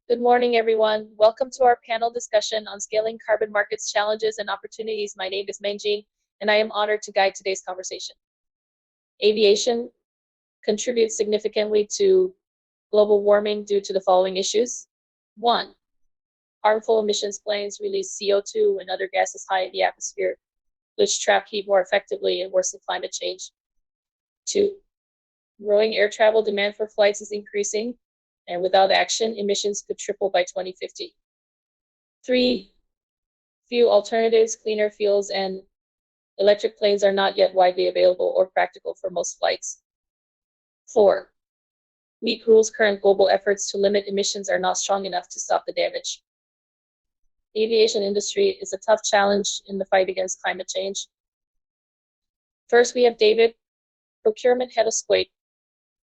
Good morning, everyone. Welcome to our panel discussion on scaling carbon markets challenges and opportunities. My name is Menjing, and I am honored to guide today's conversation. Aviation contributes significantly to global warming due to the following issues. 1, harmful emissions planes release CO2 and other gases high in the atmosphere, which trap heat more effectively and worsen climate change. 2, growing air travel demand for flights is increasing, and without action, emissions could triple by 2050. 3, few alternatives, cleaner fuels, and electric planes are not yet widely available or practical for most flights. 4, weak rules. Current global efforts to limit emissions are not strong enough to stop the damage. The aviation industry is a tough challenge in the fight against climate change. First, we have David, Procurement Head of Squake.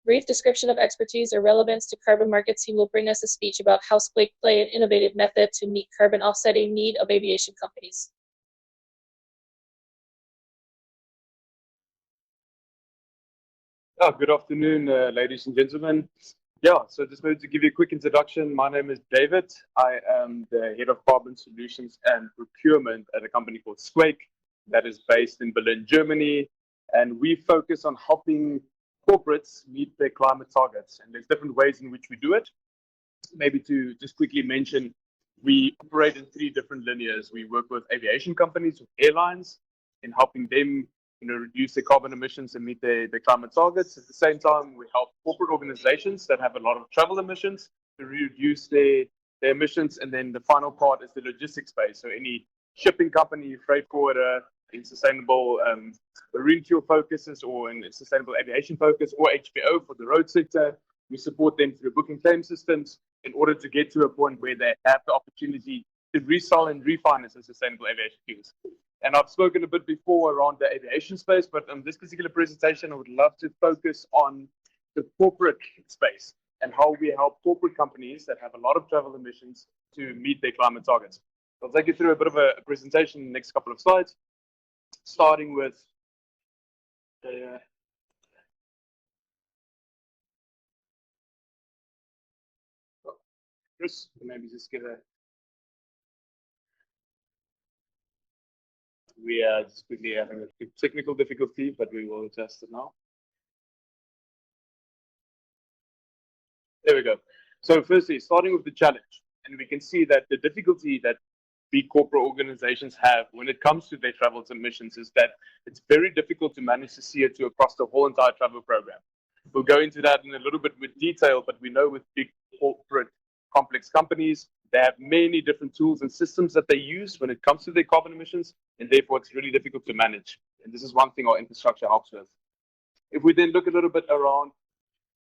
Brief description of expertise or relevance to carbon markets. He will bring us a speech about how Squake play an innovative method to meet carbon offsetting need of aviation companies. Good afternoon, ladies and gentlemen. So just wanted to give you a quick introduction. My name is David. I am the Head of Carbon Solutions and Procurement at a company called Squake that is based in Berlin, Germany. And we focus on helping corporates meet their climate targets. And there's different ways in which we do it. Maybe to just quickly mention, we operate in 3 different linears. We work with aviation companies, with airlines, in helping them reduce their carbon emissions and meet their climate targets. At the same time, we help corporate organizations that have a lot of travel emissions to reduce their emissions. And then the final part is the logistics space. So any shipping company, freight forwarder, in sustainable marine fuel focuses or in sustainable aviation focus or HPO for the road sector, we support them through booking claim systems in order to get to a point where they have the opportunity to resell and refinance the sustainable aviation fuels. And I've spoken a bit before around the aviation space, but in this particular presentation, I would love to focus on the corporate space and how we help corporate companies that have a lot of travel emissions to meet their climate targets. I'll take you through a bit of a presentation in the next couple of slides, starting with Chris, maybe just get a. We are just quickly having a technical difficulty, but we will adjust it now. There we go. So firstly, starting with the challenge, and we can see that the difficulty that big corporate organizations have when it comes to their travel emissions is that it's very difficult to manage the CO2 across the whole entire travel program. We'll go into that in a little bit with detail, but we know with big corporate complex companies, they have many different tools and systems that they use when it comes to their carbon emissions, and therefore it's really difficult to manage. And this is one thing our infrastructure helps with. If we then look a little bit around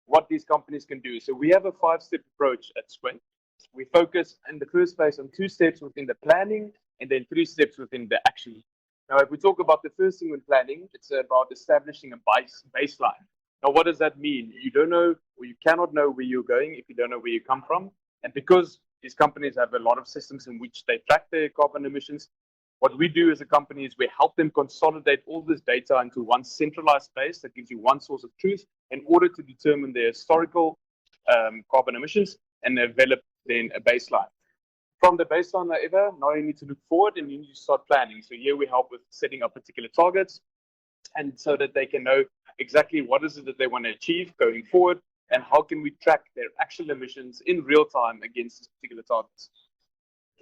what these companies can do. So we have a 5-step approach at Squake. We focus in the first phase on 2 steps within the planning and then 3 steps within the action. Now, if we talk about the first thing when planning, it's about establishing a baseline. Now, what does that mean? You don't know, or you cannot know where you're going if you don't know where you come from. And because these companies have a lot of systems in which they track their carbon emissions, what we do as a company is we help them consolidate all this data into one centralized space that gives you one source of truth in order to determine their historical carbon emissions and develop then a baseline. From the baseline, however, now you need to look forward and you need to start planning. So here we help with setting up particular targets, and so that they can know exactly what is it that they want to achieve going forward, and how can we track their actual emissions in real time against these particular targets.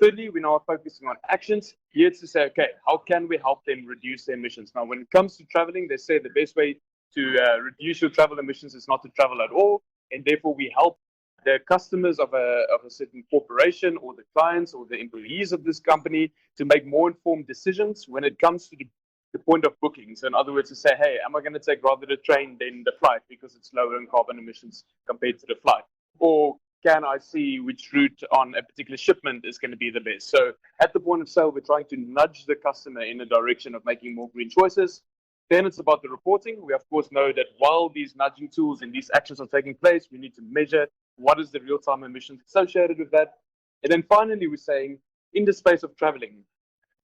Thirdly, we now are focusing on actions here to say, okay, how can we help them reduce their emissions? Now, when it comes to traveling, they say the best way to reduce your travel emissions is not to travel at all, and therefore we help the customers of a certain corporation or the clients or the employees of this company to make more informed decisions when it comes to the point of booking. So in other words, to say, hey, am I going to take rather the train than the flight because it's lower in carbon emissions compared to the flight? Or can I see which route on a particular shipment is going to be the best? So at the point of sale, we're trying to nudge the customer in the direction of making more green choices. Then it's about the reporting. We, of course, know that while these nudging tools and these actions are taking place, we need to measure what is the real-time emissions associated with that. And then finally, we're saying, in the space of traveling,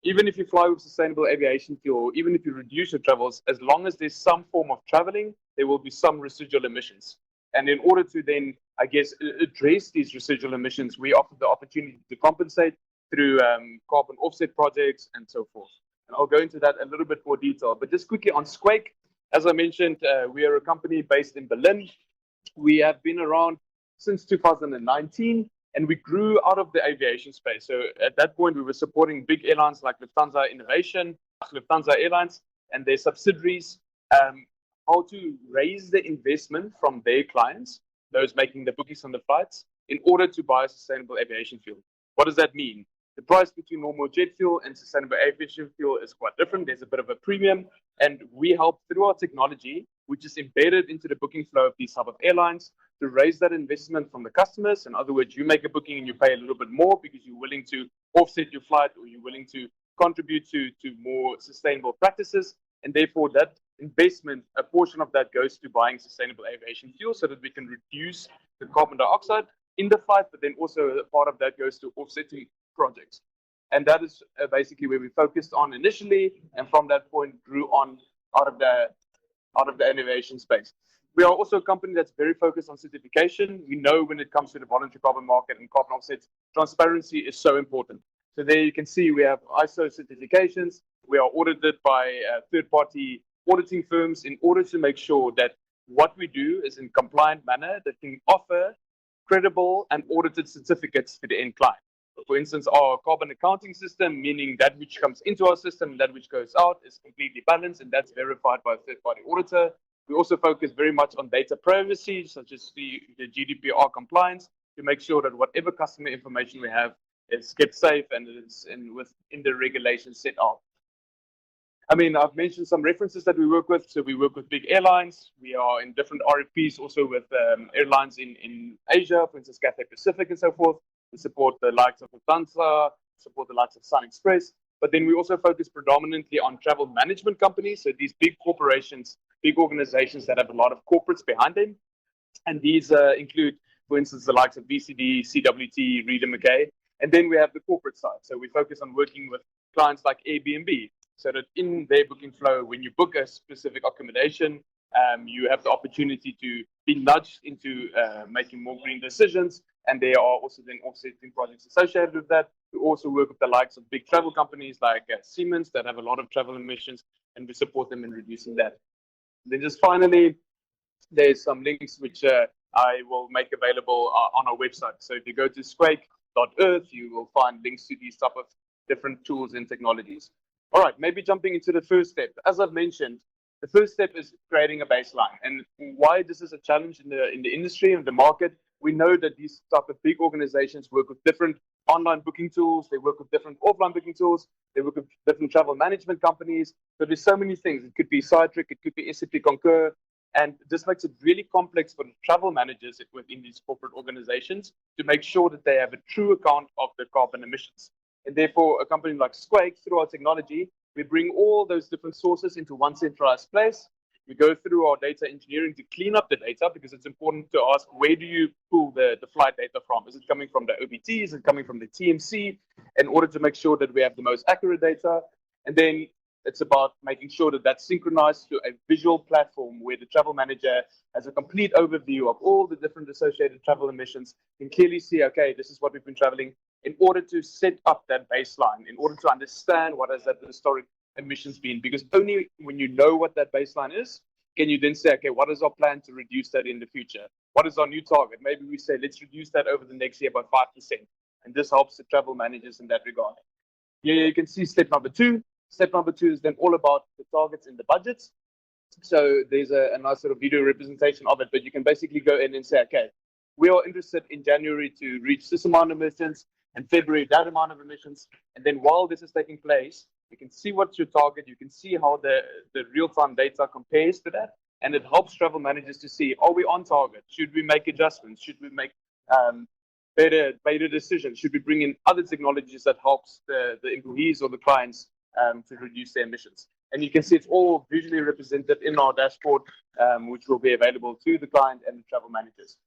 even if you fly with sustainable aviation fuel, even if you reduce your travels, as long as there's some form of traveling, there will be some residual emissions. And in order to then I guess, address these residual emissions, we offer the opportunity to compensate through carbon offset projects and so forth. And I'll go into that a little bit more detail. But just quickly on Squake, as I mentioned, we are a company based in Berlin. We have been around since 2019, and we grew out of the aviation space. So at that point, we were supporting big airlines like Lufthansa Innovation, Lufthansa Airlines, and their subsidiaries, how to raise the investment from their clients, those making the bookings on the flights, in order to buy sustainable aviation fuel. What does that mean? The price between normal jet fuel and sustainable aviation fuel is quite different. There's a bit of a premium, and we help through our technology, which is embedded into the booking flow of these type of airlines, to raise that investment from the customers. In other words, you make a booking and you pay a little bit more because you're willing to offset your flight, or you're willing to contribute to more sustainable practices. And therefore, that investment, a portion of that goes to buying sustainable aviation fuel so that we can reduce the carbon dioxide in the flight, but then also a part of that goes to offsetting projects. And that is basically where we focused on initially, and from that point grew on out of the innovation space. We are also a company that's very focused on certification. We know when it comes to the voluntary carbon market and carbon offsets, transparency is so important. So there you can see we have ISO certifications. We are audited by third-party auditing firms in order to make sure that what we do is in compliant manner that can offer credible and audited certificates to the end client. For instance, our carbon accounting system, meaning that which comes into our system, that which goes out, is completely balanced, and that's verified by a third-party auditor. We also focus very much on data privacy, such as the GDPR compliance, to make sure that whatever customer information we have is kept safe and it's within the regulations set out. I mean, I've mentioned some references that we work with. So we work with big airlines. We are in different RFPs also with airlines in Asia, for instance, Cathay Pacific and so forth. We support the likes of Lufthansa, support the likes of Sun Express. But then we also focus predominantly on travel management companies. So these big corporations, big organizations that have a lot of corporates behind them. And these include, for instance, the likes of BCD, CWT, Reeder McKay. And then we have the corporate side. So we focus on working with clients like Airbnb, so that in their booking flow, when you book a specific accommodation, you have the opportunity to be nudged into making more green decisions. And there are also then offsetting projects associated with that. We also work with the likes of big travel companies like Siemens that have a lot of travel emissions, and we support them in reducing that. And then just finally, there's some links which I will make available on our website. So if you go to squake.earth, you will find links to these type of different tools and technologies. All right, maybe jumping into the first step. As I've mentioned, the first step is creating a baseline. And why this is a challenge in the industry and the market, we know that these type of big organizations work with different online booking tools. They work with different offline booking tools. They work with different travel management companies. So there's so many things. It could be Citric, it could be SAP Concur. And this makes it really complex for the travel managers within these corporate organizations to make sure that they have a true account of the carbon emissions. And therefore, a company like Squake, through our technology, we bring all those different sources into one centralized place. We go through our data engineering to clean up the data, because it's important to ask, where do you pull the flight data from? Is it coming from the OBT? Is it coming from the TMC? In order to make sure that we have the most accurate data. And then it's about making sure that that's synchronized to a visual platform where the travel manager has a complete overview of all the different associated travel emissions, can clearly see, okay, this is what we've been traveling, in order to set up that baseline, in order to understand what has that historic emissions been. Because only when you know what that baseline is, can you then say, okay, what is our plan to reduce that in the future? What is our new target? Maybe we say, let's reduce that over the next year by 5%. And this helps the travel managers in that regard. Here you can see step number 2. Step number 2 is then all about the targets and the budgets. So there's a nice sort of video representation of it, but you can basically go in and say, okay, we are interested in January to reach this amount of emissions, and February that amount of emissions. And then while this is taking place, you can see what's your target. You can see how the real-time data compares to that. And it helps travel managers to see, are we on target? Should we make adjustments? Should we make better decisions? Should we bring in other technologies that helps the employees or the clients to reduce their emissions? And you can see it's all visually represented in our dashboard, which will be available to the client and the travel managers.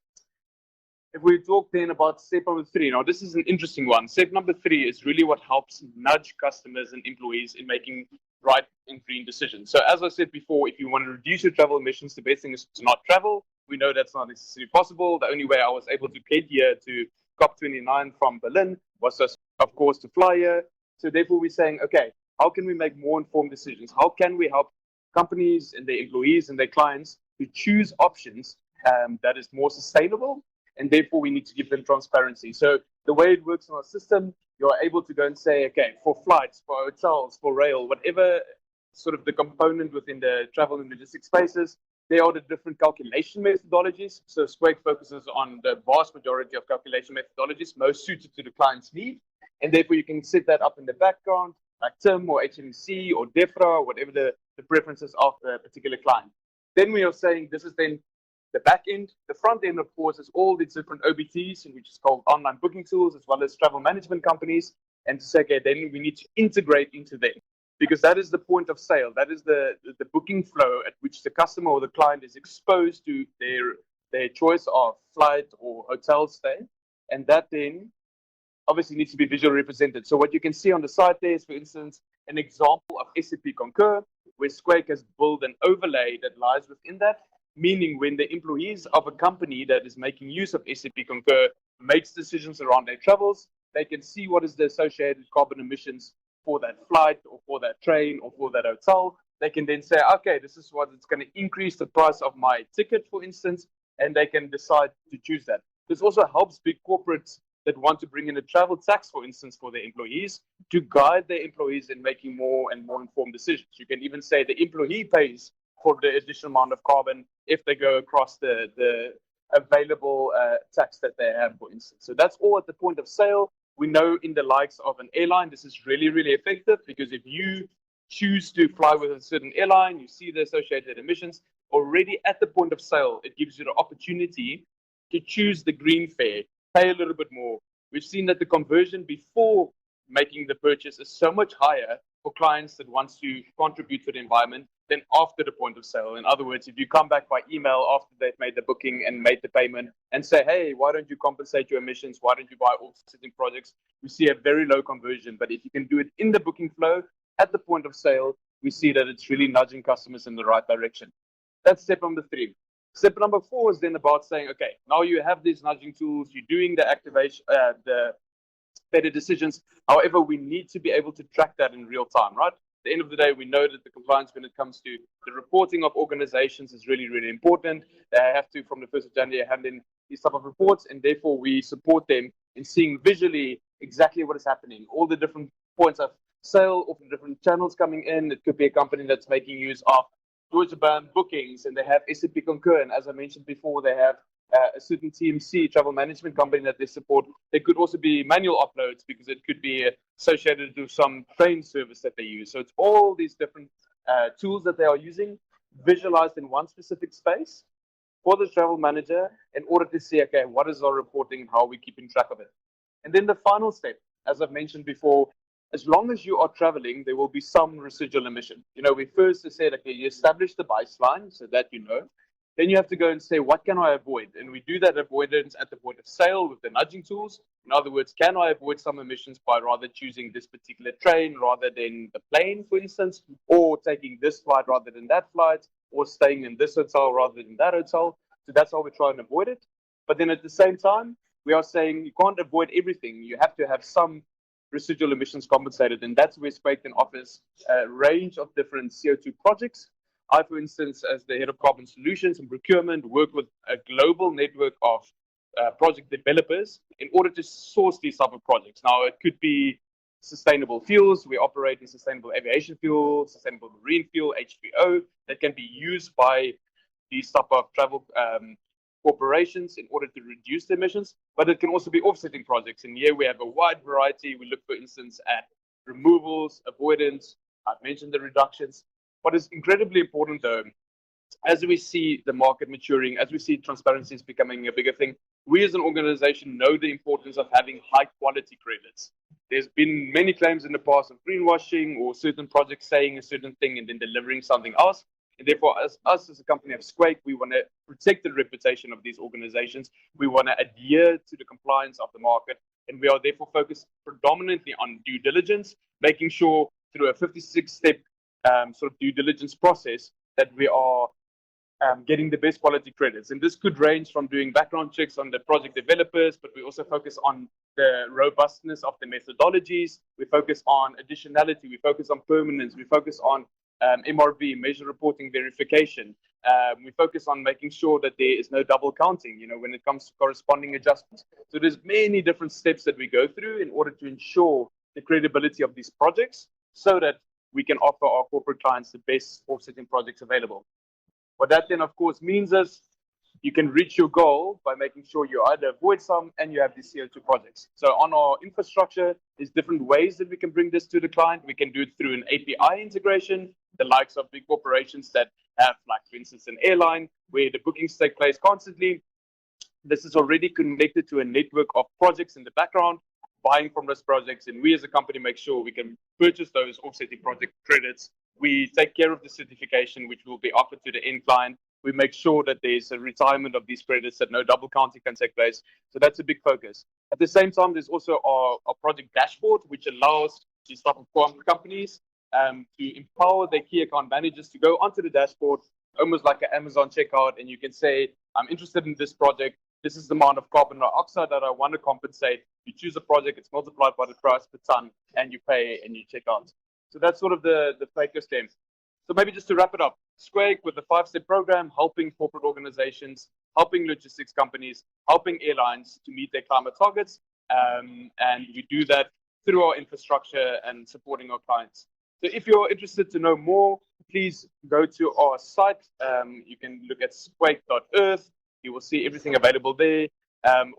If we talk then about step number 3, now this is an interesting one. Step number 3 is really what helps nudge customers and employees in making right and green decisions. So as I said before, if you want to reduce your travel emissions, the best thing is to not travel. We know that's not necessarily possible. The only way I was able to get here to COP29 from Berlin was just, of course, to fly here. So therefore we're saying, okay, how can we make more informed decisions? How can we help companies and their employees and their clients to choose options that is more sustainable? And therefore we need to give them transparency. So the way it works in our system, you're able to go and say, okay, for flights, for hotels, for rail, whatever sort of the component within the travel and logistics spaces, there are the different calculation methodologies. So Squake focuses on the vast majority of calculation methodologies most suited to the client's need. And therefore you can set that up in the background, like TIM or HMC or DEFRA, whatever the preferences of the particular client. Then we are saying this is then the back end. The front end, of course, is all these different OBTs, which is called online booking tools, as well as travel management companies. And to say, okay, then we need to integrate into them, because that is the point of sale. That is the booking flow at which the customer or the client is exposed to their choice of flight or hotel stay. And that then obviously needs to be visually represented. So what you can see on the side there is, for instance, an example of SAP Concur, where Squake has built an overlay that lies within that, meaning when the employees of a company that is making use of SAP Concur makes decisions around their travels, they can see what is the associated carbon emissions for that flight or for that train or for that hotel. They can then say, okay, this is what it's going to increase the price of my ticket, for instance, and they can decide to choose that. This also helps big corporates that want to bring in a travel tax, for instance, for their employees, to guide their employees in making more and more informed decisions. You can even say the employee pays for the additional amount of carbon if they go across the available tax that they have, for instance. So that's all at the point of sale. We know in the likes of an airline, this is really, really effective, because if you choose to fly with a certain airline, you see the associated emissions. Already at the point of sale, it gives you the opportunity to choose the green fare, pay a little bit more. We've seen that the conversion before making the purchase is so much higher for clients that wants to contribute to the environment than after the point of sale. In other words, if you come back by email after they've made the booking and made the payment and say, hey, why don't you compensate your emissions? Why don't you buy offsetting projects? We see a very low conversion. But if you can do it in the booking flow at the point of sale, we see that it's really nudging customers in the right direction. That's step number 3. Step number 4 is then about saying, okay, now you have these nudging tools, you're doing the activation, the better decisions. However, we need to be able to track that in real time, right? At the end of the day, we know that the compliance when it comes to the reporting of organizations is really, really important. They have to, from the 1st of January, hand in these type of reports, and therefore we support them in seeing visually exactly what is happening, all the different points of sale, of the different channels coming in. It could be a company that's making use of Deutsche Bahn bookings, and they have SAP Concur, and as I mentioned before, they have a certain TMC travel management company that they support. There could also be manual uploads, because it could be associated to some train service that they use. So it's all these different tools that they are using, visualized in one specific space for the travel manager in order to see, okay, what is our reporting and how are we keeping track of it. And then the final step, as I've mentioned before, as long as you are traveling, there will be some residual emission. We first said, okay, you establish the baseline so that you know. Then you have to go and say, what can I avoid? And we do that avoidance at the point of sale with the nudging tools. In other words, can I avoid some emissions by rather choosing this particular train rather than the plane, for instance, or taking this flight rather than that flight, or staying in this hotel rather than that hotel? So that's how we try and avoid it. But then at the same time, we are saying you can't avoid everything. You have to have some residual emissions compensated, and that's where Squake offers a range of different CO2 projects. I, for instance, as the head of carbon solutions and procurement, work with a global network of project developers in order to source these type of projects. Now, it could be sustainable fuels. We operate in sustainable aviation fuel, sustainable marine fuel, HVO, that can be used by these type of travel corporations in order to reduce the emissions, but it can also be offsetting projects. And here we have a wide variety. We look, for instance, at removals, avoidance. I've mentioned the reductions. What is incredibly important, though, as we see the market maturing, as we see transparency is becoming a bigger thing, we as an organization know the importance of having high quality credits. There's been many claims in the past of greenwashing or certain projects saying a certain thing and then delivering something else. And therefore, as a company of Squake, we want to protect the reputation of these organizations. We want to adhere to the compliance of the market. And we are therefore focused predominantly on due diligence, making sure through a 56-step sort of due diligence process that we are getting the best quality credits. And this could range from doing background checks on the project developers, but we also focus on the robustness of the methodologies. We focus on additionality. We focus on permanence. We focus on MRV, measure reporting verification. We focus on making sure that there is no double counting, when it comes to corresponding adjustments. So there's many different steps that we go through in order to ensure the credibility of these projects so that we can offer our corporate clients the best offsetting projects available. What that then, of course, means is you can reach your goal by making sure you either avoid some and you have these CO2 projects. So on our infrastructure, there's different ways that we can bring this to the client. We can do it through an API integration, the likes of big corporations that have, like, for instance, an airline where the bookings take place constantly. This is already connected to a network of projects in the background, buying from those projects, and we as a company make sure we can purchase those offsetting project credits. We take care of the certification, which will be offered to the end client. We make sure that there's a retirement of these credits, that no double counting can take place. So that's a big focus. At the same time, there's also our project dashboard, which allows these type of companies to empower their key account managers to go onto the dashboard, almost like an Amazon checkout, and you can say, I'm interested in this project. This is the amount of carbon dioxide that I want to compensate. You choose a project, it's multiplied by the price per ton, and you pay and you check out. So that's sort of the focus then. So maybe just to wrap it up, Squake with the 5-step program, helping corporate organizations, helping logistics companies, helping airlines to meet their climate targets. And we do that through our infrastructure and supporting our clients. So if you're interested to know more, please go to our site. You can look at squake.earth. You will see everything available there.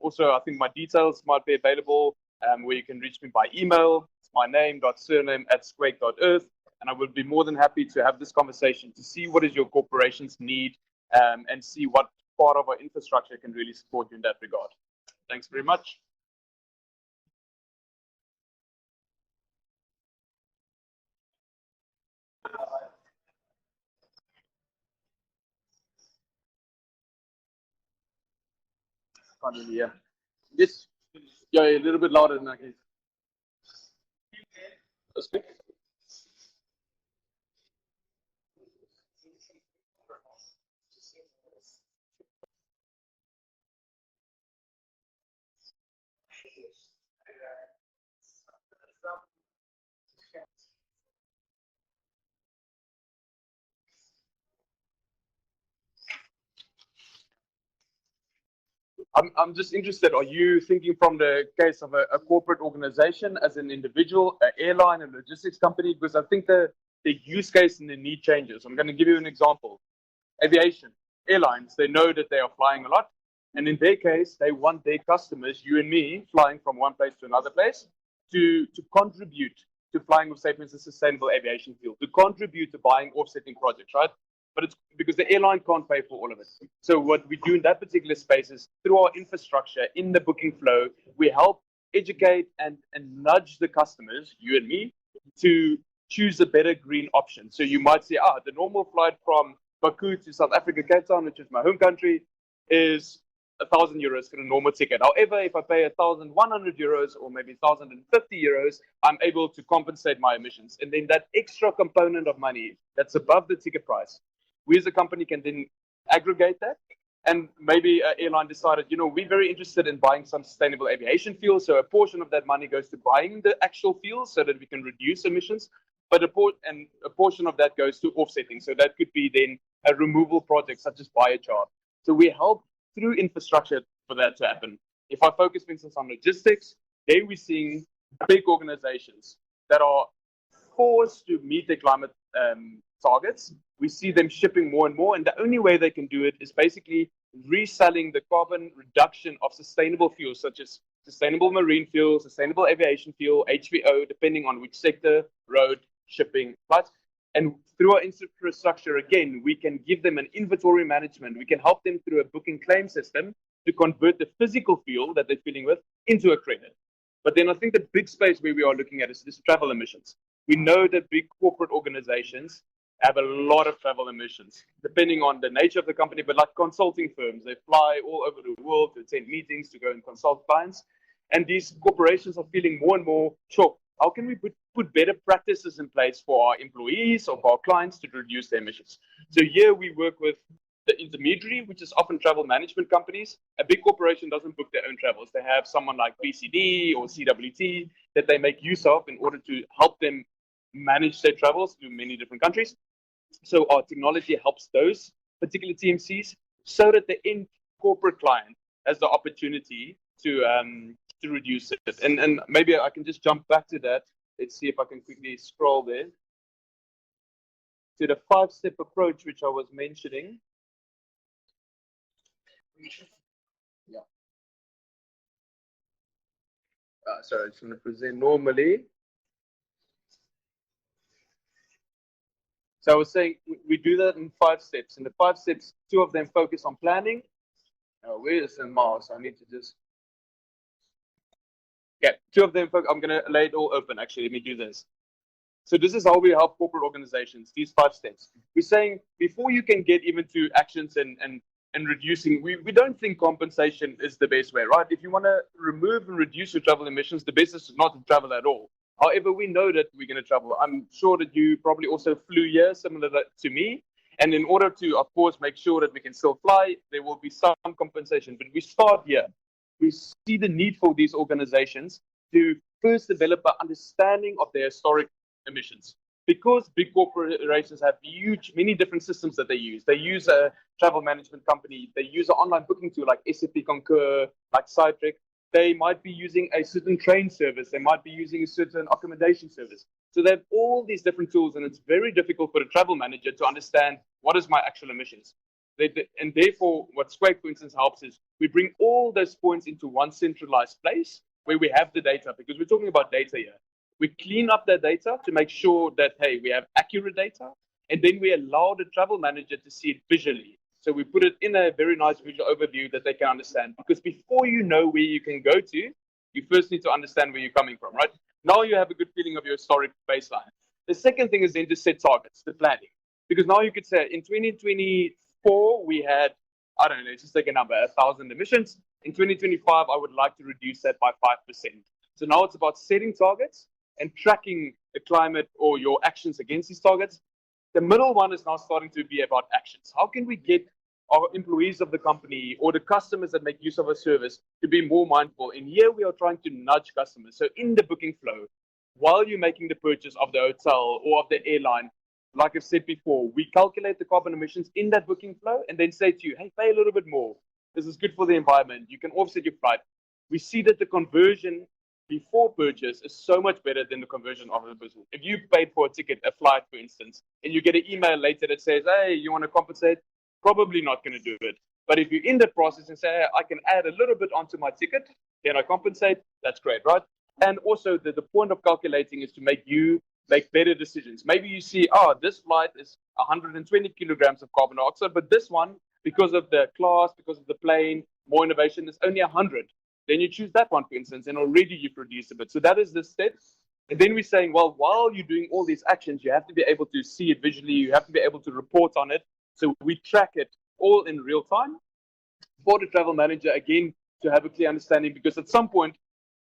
Also, I think my details might be available where you can reach me by email. It's my name.surname@squake.earth. And I would be more than happy to have this conversation to see what is your corporation's need and see what part of our infrastructure can really support you in that regard. Thanks very much. Yeah. Yes. Yeah, a little bit louder than that. I'm just interested. Are you thinking from the case of a corporate organization as an individual, an airline, a logistics company? Because I think the use case and the need changes. I'm going to give you an example. Aviation, airlines, they know that they are flying a lot. And in their case, they want their customers, you and me, flying from one place to another place, to contribute to flying with safe and sustainable aviation fuel, to contribute to buying offsetting projects, right? But it's because the airline can't pay for all of it. So what we do in that particular space is through our infrastructure in the booking flow, we help educate and nudge the customers, you and me, to choose a better green option. So you might say, the normal flight from Baku to South Africa, Cape Town, which is my home country, is €1,000 for a normal ticket. However, if I pay €1,100 or maybe €1,050, I'm able to compensate my emissions. And then that extra component of money that's above the ticket price, we as a company can then aggregate that. And maybe an airline decided, we're very interested in buying some sustainable aviation fuel. So a portion of that money goes to buying the actual fuel so that we can reduce emissions. But a portion of that goes to offsetting. So that could be then a removal project such as biochar. So we help through infrastructure for that to happen. If I focus, for instance, on logistics, there we're seeing big organizations that are forced to meet their climate targets. We see them shipping more and more, and the only way they can do it is basically reselling the carbon reduction of sustainable fuels, such as sustainable marine fuel, sustainable aviation fuel, HVO, depending on which sector, road, shipping, flights. And through our infrastructure, again, we can give them an inventory management. We can help them through a booking claim system to convert the physical fuel that they're filling with into a credit. But then I think the big space where we are looking at is this travel emissions. We know that big corporate organizations have a lot of travel emissions, depending on the nature of the company, but like consulting firms, they fly all over the world to attend meetings, to go and consult clients. And these corporations are feeling more and more, sure, how can we put better practices in place for our employees or for our clients to reduce their emissions? So here we work with the intermediary, which is often travel management companies. A big corporation doesn't book their own travels. They have someone like PCD or CWT that they make use of in order to help them manage their travels to many different countries. So our technology helps those particular TMCs so that the end corporate client has the opportunity to reduce it. And maybe I can just jump back to that. Let's see if I can quickly scroll there to the 5-step approach which I was mentioning. Yeah. Sorry, I just want to present normally. So I was saying we do that in 5 steps. In the 5 steps, 2 of them focus on planning. Where is the mouse? I need to just. Okay, 2 of them. I'm going to lay it all open. Actually, let me do this. So this is how we help corporate organizations, these 5 steps. We're saying before you can get even to actions and reducing, we don't think compensation is the best way, right? If you want to remove and reduce your travel emissions, the best is not to travel at all. However, we know that we're going to travel. I'm sure that you probably also flew here, similar to me. And in order to, of course, make sure that we can still fly, there will be some compensation. But we start here. We see the need for these organizations to first develop an understanding of their historic emissions. Because big corporations have many different systems that they use. They use a travel management company. They use an online booking tool like SAP Concur, like Cytric. They might be using a certain train service. They might be using a certain accommodation service. So they have all these different tools, and it's very difficult for a travel manager to understand what is my actual emissions. And therefore, what Squake, for instance, helps is we bring all those points into one centralized place where we have the data, because we're talking about data here. We clean up that data to make sure that, hey, we have accurate data, and then we allow the travel manager to see it visually. So we put it in a very nice visual overview that they can understand. Because before you know where you can go to, you first need to understand where you're coming from, right? Now you have a good feeling of your historic baseline. The second thing is then to set targets, the planning. Because now you could say in 2024, we had, I don't know, let's just take a number, 1,000 emissions. In 2025, I would like to reduce that by 5%. So now it's about setting targets and tracking the climate or your actions against these targets. The middle one is now starting to be about actions. How can we get our employees of the company or the customers that make use of our service to be more mindful? And here we are trying to nudge customers. So in the booking flow, while you're making the purchase of the hotel or of the airline, like I've said before, we calculate the carbon emissions in that booking flow and then say to you, hey, pay a little bit more. This is good for the environment. You can offset your flight. We see that the conversion before purchase is so much better than the conversion after the purchase. If you paid for a ticket, a flight, for instance, and you get an email later that says, hey, you want to compensate? Probably not going to do it. But if you're in the process and say, hey, I can add a little bit onto my ticket, can I compensate? That's great, right? And also the point of calculating is to make you make better decisions. Maybe you see, this flight is 120 kilograms of carbon dioxide, but this one, because of the class, because of the plane, more innovation, is only 100. Then you choose that one, for instance, and already you've reduced a bit. So that is the step. And then we're saying, well, while you're doing all these actions, you have to be able to see it visually. You have to be able to report on it. So we track it all in real time for the travel manager, again, to have a clear understanding, because at some point,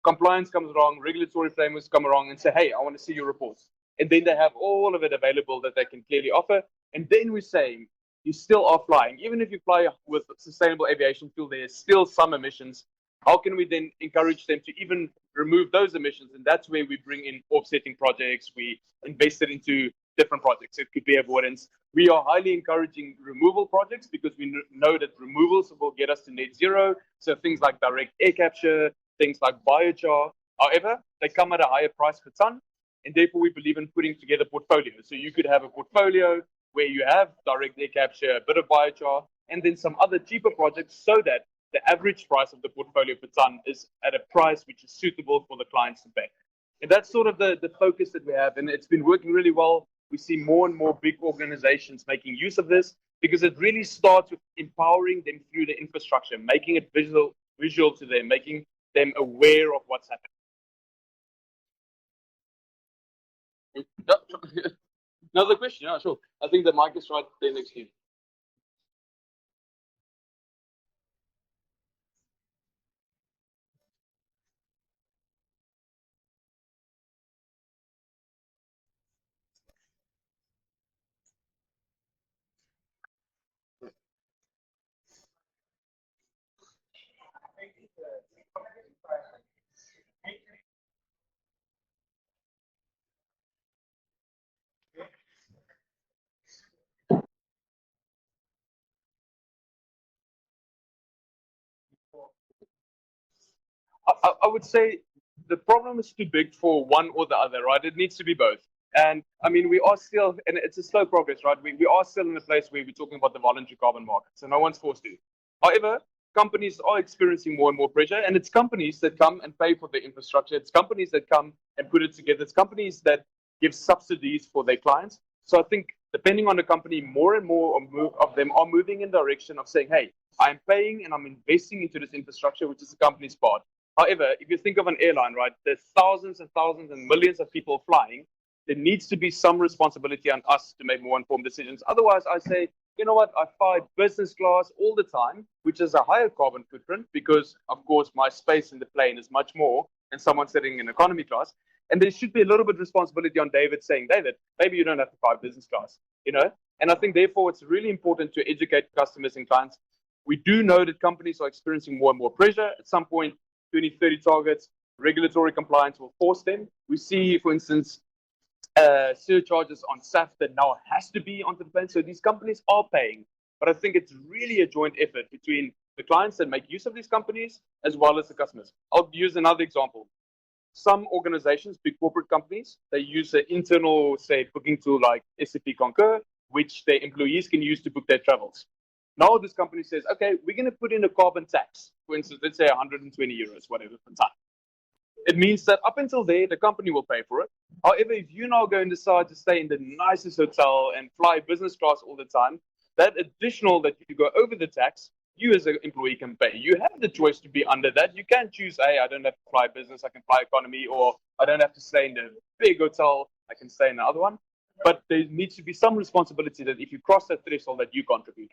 compliance comes wrong, regulatory frameworks come wrong, and say, hey, I want to see your reports. And then they have all of it available that they can clearly offer. And then we're saying, you still are flying. Even if you fly with sustainable aviation fuel, there's still some emissions. How can we then encourage them to even remove those emissions? And that's where we bring in offsetting projects. We invest it into different projects. It could be avoidance. We are highly encouraging removal projects because we know that removals will get us to net zero. So things like direct air capture, things like biochar. However, they come at a higher price per ton, and therefore we believe in putting together portfolios. So you could have a portfolio where you have direct air capture, a bit of biochar, and then some other cheaper projects, so that the average price of the portfolio per ton is at a price which is suitable for the clients to pay. And that's sort of the focus that we have, and it's been working really well. We see more and more big organizations making use of this, because it really starts with empowering them through the infrastructure, making it visual to them, making them aware of what's happening. Another question? Yeah, sure. I think the mic is right there next to you. I would say the problem is too big for one or the other, right? It needs to be both. And I mean, we are still, and it's a slow progress, right? We are still in a place where we're talking about the voluntary carbon market, so no one's forced to. However, companies are experiencing more and more pressure, and it's companies that come and pay for the infrastructure. It's companies that come and put it together. It's companies that give subsidies for their clients. So I think depending on the company, more and more of them are moving in the direction of saying, hey, I'm paying and I'm investing into this infrastructure, which is the company's part. However, if you think of an airline, right, there's thousands and thousands and millions of people flying. There needs to be some responsibility on us to make more informed decisions. Otherwise, I say, you know what, I fly business class all the time, which is a higher carbon footprint because, of course, my space in the plane is much more than someone sitting in economy class. And there should be a little bit of responsibility on David saying, David, maybe you don't have to fly business class, you know? And I think, therefore, it's really important to educate customers and clients. We do know that companies are experiencing more and more pressure. At some point, 2030 targets, regulatory compliance will force them. We see, for instance, surcharges on SAF that now has to be onto the plane. So these companies are paying. But I think it's really a joint effort between the clients that make use of these companies as well as the customers. I'll use another example. Some organizations, big corporate companies, they use an internal, say, booking tool like SAP Concur, which their employees can use to book their travels. Now this company says, okay, we're going to put in a carbon tax. For instance, let's say 120 euros, whatever, per time. It means that up until there, the company will pay for it. However, if you now go and decide to stay in the nicest hotel and fly business class all the time, that additional that you go over the tax, you as an employee can pay. You have the choice to be under that. You can choose, hey, I don't have to fly business, I can fly economy, or I don't have to stay in the big hotel, I can stay in the other one. But there needs to be some responsibility that if you cross that threshold, that you contribute.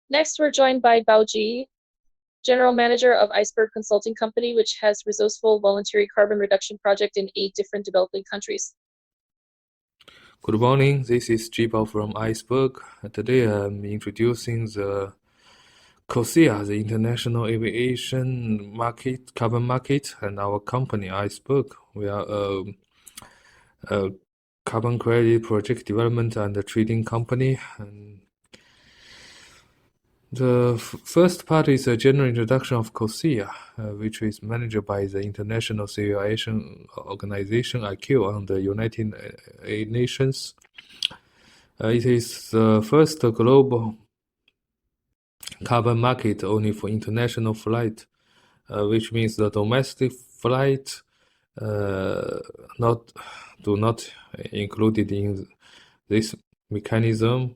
Next, we're joined by Baoji, General Manager of Iceberg Consulting Company, which has resourceful voluntary carbon reduction project in 8 different developing countries. Good morning, this is Jibao from Iceberg. Today I'm introducing the COSIA, the International Aviation Market, Carbon Market, and our company, Iceberg. We are a carbon credit project development and trading company. And the first part is a general introduction of COSIA, which is managed by the International Civil Aviation Organization, IQ, on the United Nations. It is the first global carbon market only for international flight, which means the domestic flight do not included in this mechanism.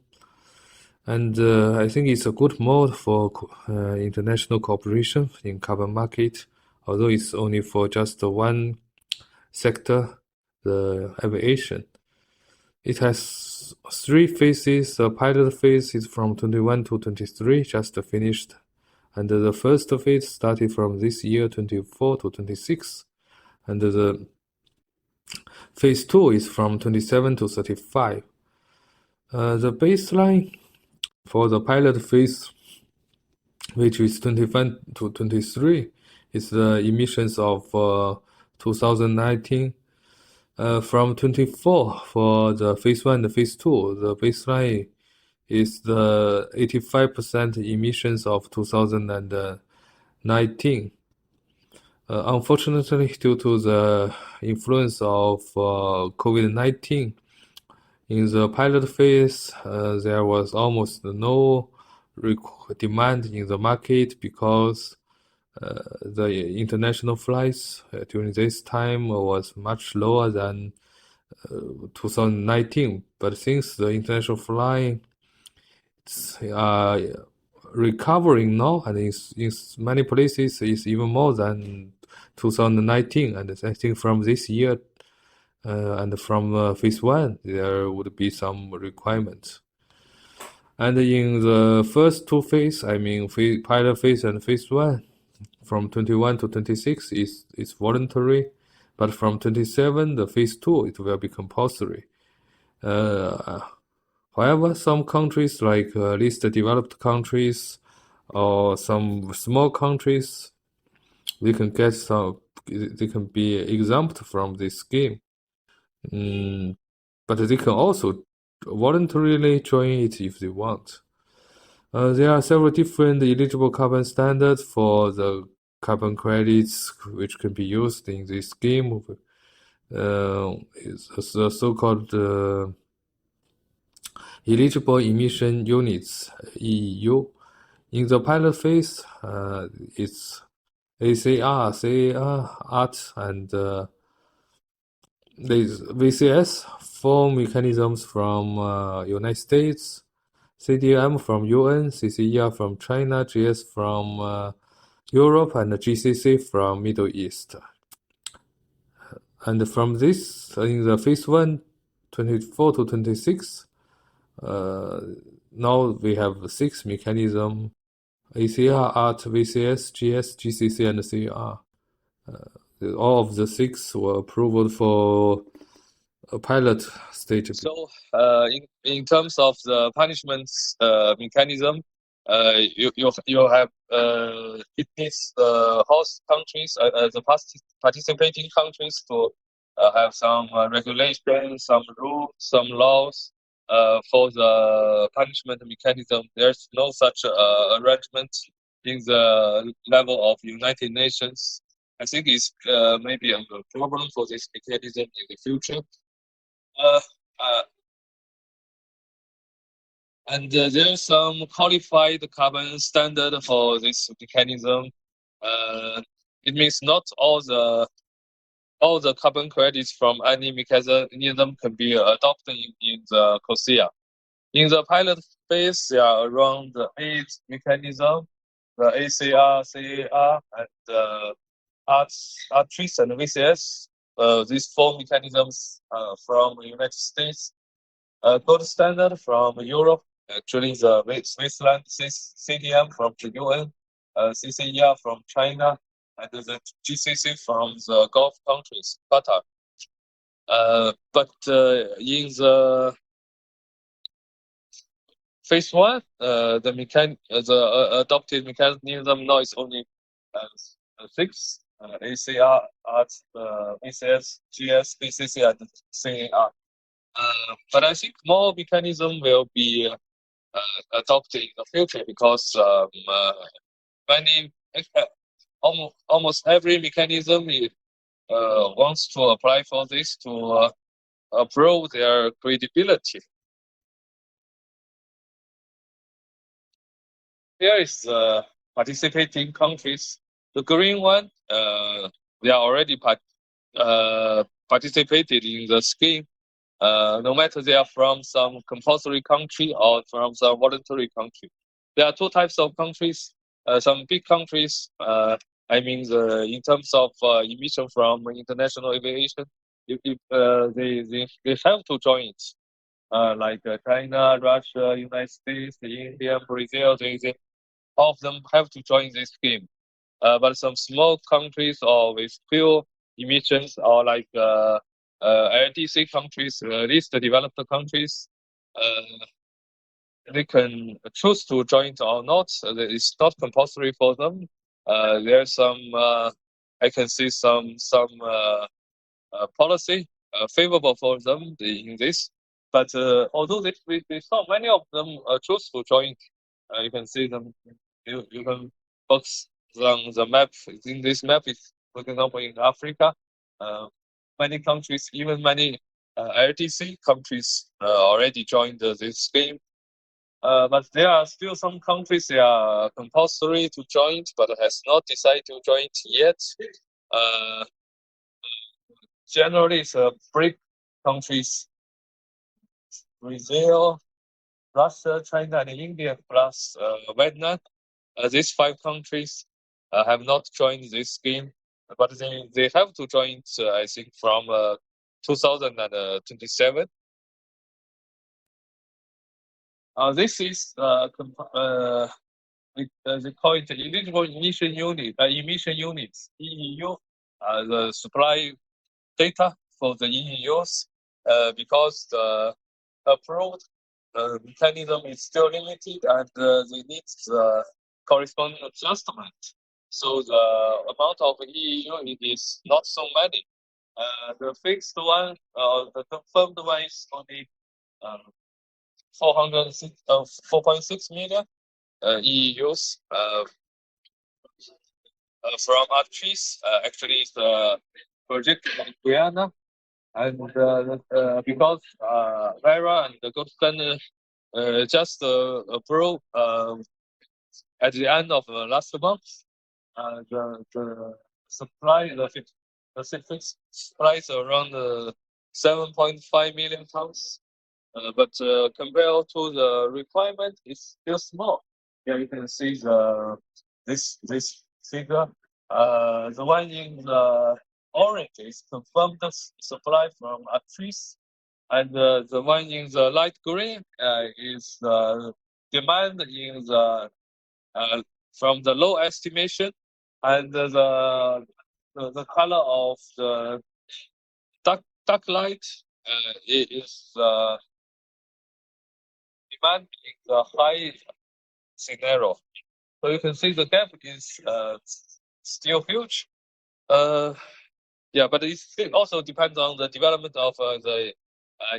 And I think it's a good mode for international cooperation in carbon market, although it's only for just one sector, the aviation. It has 3 phases. The pilot phase is from 21 to 23, just finished. And the first phase started from this year, 24 to 26. And the phase 2 is from 27 to 35. The baseline for the pilot phase, which is 21 to 23, is the emissions of 2019. From 24 for the phase 1 and phase 2, the baseline is the 85% emissions of 2019. Unfortunately, due to the influence of COVID-19, in the pilot phase, there was almost no demand in the market because the international flights during this time was much lower than 2019. But since the international flying is recovering now, and in many places is even more than 2019, and I think from this year and from phase 1 there would be some requirements. And in the first 2 phases, I mean pilot phase and phase 1, from 21 to 26 is voluntary, but from 27, the phase 2, it will be compulsory. However, some countries like least developed countries or some small countries, they can be exempt from this scheme. But they can also voluntarily join it if they want. There are several different eligible carbon standards for the carbon credits which can be used in this scheme. It's the so-called eligible emission units, EEU. In the pilot phase, it's ACR, CAR, ART, and there's VCS, four mechanisms from United States, CDM from UN, CCER from China, GS from Europe, and GCC from Middle East. And from this, in the phase 1, 24 to 26, now we have 6 mechanisms: ACR, ART, VCS, GS, GCC, and CER. All of the 6 were approved for a pilot stage. So, in terms of the punishments mechanism, you have it needs the host countries, the participating countries to have some regulations, some rules, some laws for the punishment mechanism. There's no such arrangement in the level of United Nations. I think it's maybe a problem for this mechanism in the future. And there's some qualified carbon standard for this mechanism. It means not all the carbon credits from any mechanism can be adopted in the COSIA. In the pilot phase, there are around 8 mechanisms: the ACR, CAR, and ARTRIS and VCS. These 4 mechanisms from the United States. Gold standard from Europe, actually the Switzerland, CDM from the UN, CCER from China, and the GCC from the Gulf countries, Qatar. But in the phase 1, the adopted mechanism now is only 6: ACR, ART, VCS, GS, BCC, and CAR. But I think more mechanism will be adopted in the future because almost every mechanism wants to apply for this to prove their credibility. Here is the participating countries. The green one, they are already participated in the scheme. No matter they are from some compulsory country or from some voluntary country. There are 2 types of countries. Some big countries, in terms of emission from international aviation, they have to join it. Like China, Russia, United States, India, Brazil, all of them have to join this scheme. But some small countries or with few emissions, or like LDC countries, least developed countries, they can choose to join or not. It's not compulsory for them. There's some, I can see some policy favorable for them in this. But although we saw many of them choose to join, you can see them. You can focus on the map. In this map, is for example in Africa. Many countries, even many LDC countries, already joined this scheme. But there are still some countries that are compulsory to join, but has not decided to join yet. Generally, it's BRIC countries: Brazil, Russia, China, and India, plus Vietnam. These 5 countries have not joined this scheme, but they have to join, I think, from 2027. This is they call it eligible emission units, EEU, the supply data for the EEUs, because the approved mechanism is still limited, and they need the corresponding adjustment. So the amount of EU it is not so many. The fixed one, the confirmed one is only 4.6 million EUs from countries. Actually, it's a project in Guyana, and because Vera and the Gold Standard just approved at the end of last month, the supply, the fixed supply is around 7.5 million tons. But compared to the requirement, it's still small. Yeah, you can see this figure. The one in the orange is confirmed supply from actress, and the one in the light green is demand in the from the low estimation, and the color of the dark light is demand in the high scenario. So you can see the gap is still huge. Yeah, but it also depends on the development of the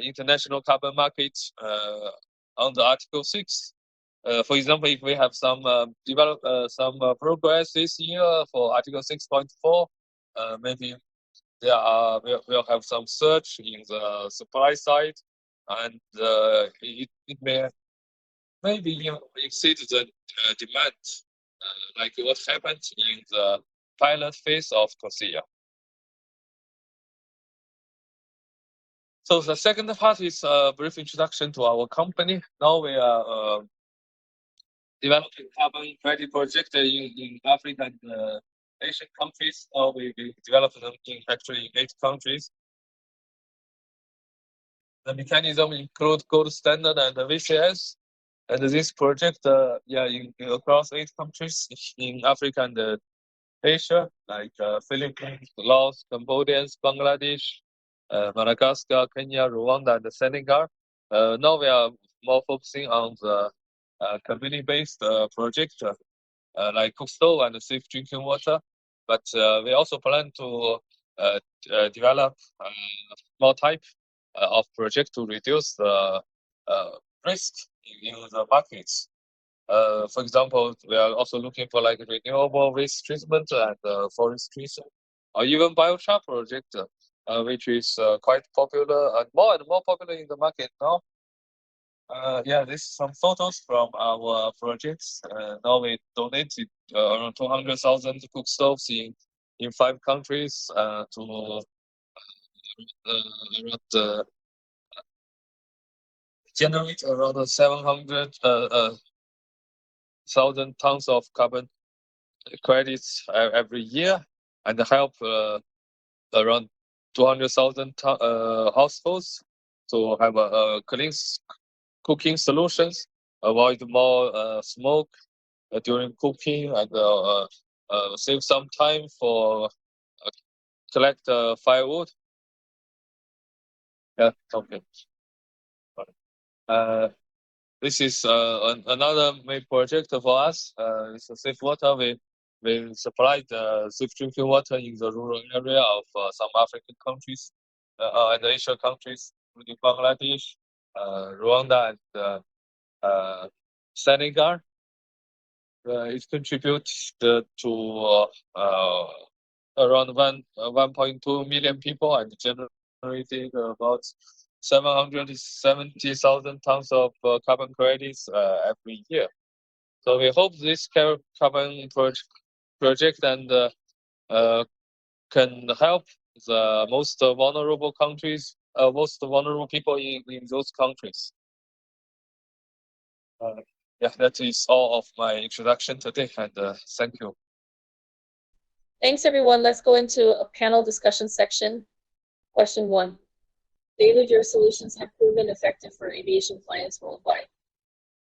international carbon market under Article 6. For example, if we have some progress this year for Article 6.4, maybe we'll have some surge in the supply side, and it may maybe even exceed the demand, like what happened in the pilot phase of CORSIA. So the second part is a brief introduction to our company. Now we are developing carbon credit project in Africa and Asian countries. Now we develop them actually in 8 countries. The mechanism include gold standard and VCS. And this project, across 8 countries in Africa and Asia, like Philippines, Laos, Cambodia, Bangladesh, Madagascar, Kenya, Rwanda, and Senegal. Now we are more focusing on the community-based project, like cook stove and safe drinking water. But we also plan to develop more type of project to reduce the risk in the markets. For example, we are also looking for like renewable waste treatment and forestry, or even biochar project, which is quite popular and more popular in the market now. This is some photos from our projects. Now we donated around 200,000 cook stoves in 5 countries to generate around 700,000 tons of carbon credits every year, and help around 200,000 households to have clean cooking solutions, avoid more smoke during cooking, and save some time for collect firewood. Yeah, okay. This is another main project for us. It's a safe water. We supplied safe drinking water in the rural area of some African countries and Asian countries, including Bangladesh, Rwanda, and Senegal. It contributes to around 1.2 million people and generated about 770,000 tons of carbon credits every year. So we hope this carbon project and can help the most vulnerable countries, most vulnerable people in those countries. That is all of my introduction today, and thank you. Thanks, everyone. Let's go into a panel discussion section. Question 1. David, your solutions have proven effective for aviation clients worldwide.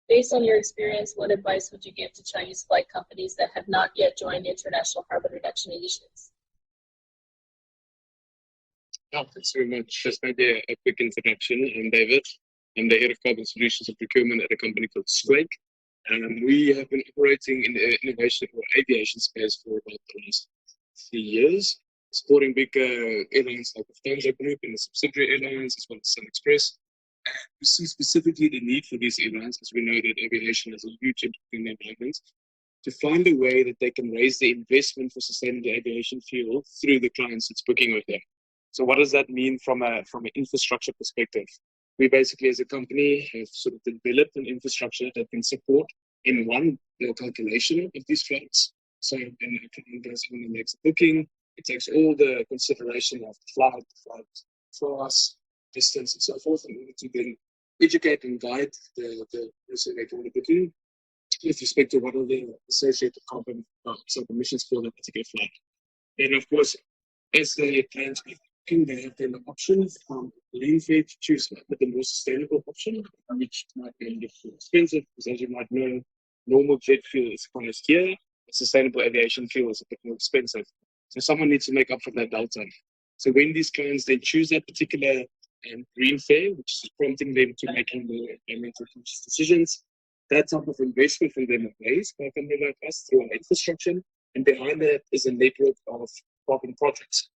Based on your experience, what advice would you give to Chinese flight companies that have not yet joined international carbon reduction initiatives? Thanks very much. Just maybe a quick introduction. I'm David. I'm the head of carbon solutions and procurement at a company called Squake. We have been operating in the innovation or aviation space for about the last 3 years, supporting big airlines like the Lufthansa Group and the subsidiary airlines as well as Sun Express. We see specifically the need for these airlines, as we know that aviation is a huge impact in their environment, to find a way that they can raise the investment for sustainable aviation fuel through the clients that's booking with them. So what does that mean from an infrastructure perspective? We basically, as a company, have sort of developed an infrastructure that can support in one calculation of these flights. So when a client goes on and makes a booking, it takes all the consideration of the flight class, distance, and so forth, in order to then educate and guide the person making the booking with respect to what are the associated carbon emissions for that particular flight. And of course, as they plan to be booking, they have then the option from green fare to choose the more sustainable option, which might be a little more expensive, because as you might know, normal jet fuel is priced here, sustainable aviation fuel is a bit more expensive. So someone needs to make up for that delta. So when these clients then choose that particular green fare, which is prompting them to making more environmental conscious decisions, that type of investment from them is raised by a company like us through an infrastructure, and behind that is a network of carbon projects.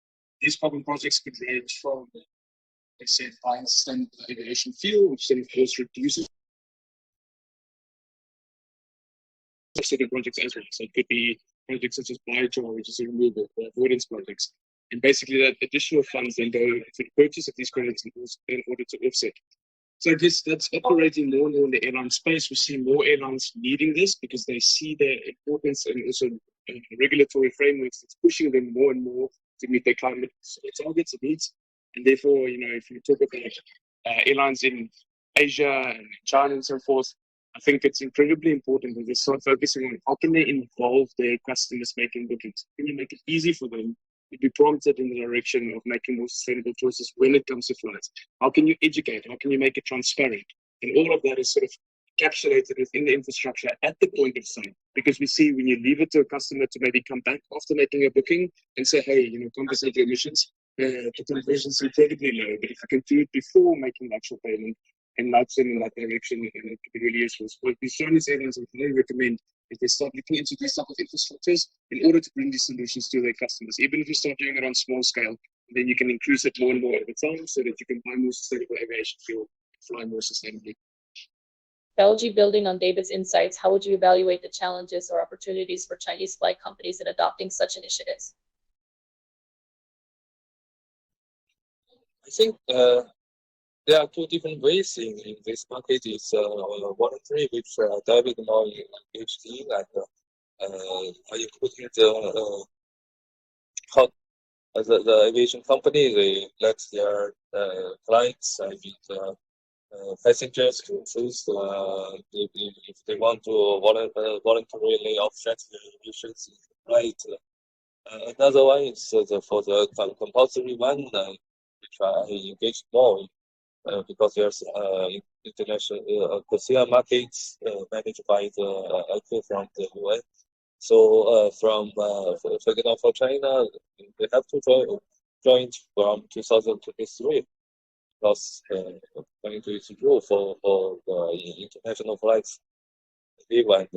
These carbon projects could range from, let's say, buying sustainable aviation fuel, which then of course reduces certain projects as well. So it could be projects such as biochar, which is a renewable avoidance projects. And basically that additional funds then go to the purchase of these credits in order to offset. So I guess that's operating more and more in the airline space. We see more airlines needing this because they see their importance and also regulatory frameworks that's pushing them more and more to meet their climate targets and needs. And therefore, if you talk about airlines in Asia and China and so forth, I think it's incredibly important that they start focusing on how can they involve their customers making bookings. Can you make it easy for them to be prompted in the direction of making more sustainable choices when it comes to flights? How can you educate? How can you make it transparent? And all of that is sort of encapsulated within the infrastructure at the point of sale. Because we see when you leave it to a customer to maybe come back after making a booking and say, hey, compensate your emissions, the conversion is incredibly low. But if you can do it before making the actual payment and nudge them in that direction, it could be really useful. So what we've shown these airlines, we can recommend if they start looking into these type of infrastructures in order to bring these solutions to their customers. Even if you start doing it on small scale, then you can increase it more and more over time so that you can buy more sustainable aviation fuel and fly more sustainably. Belgi, building on David's insights, how would you evaluate the challenges or opportunities for Chinese flight companies in adopting such initiatives? I think there are two different ways in this market. It's voluntary, which David now engaged in, and I included the aviation company. They let their clients, passengers, to choose if they want to voluntarily offset their emissions in flight. Another one is for the compulsory one, which I engaged more in. Because there's international consumer markets managed by the ICO from the UN. So for example, for China, they have to join from 2023 because 2022 for the international flights leave and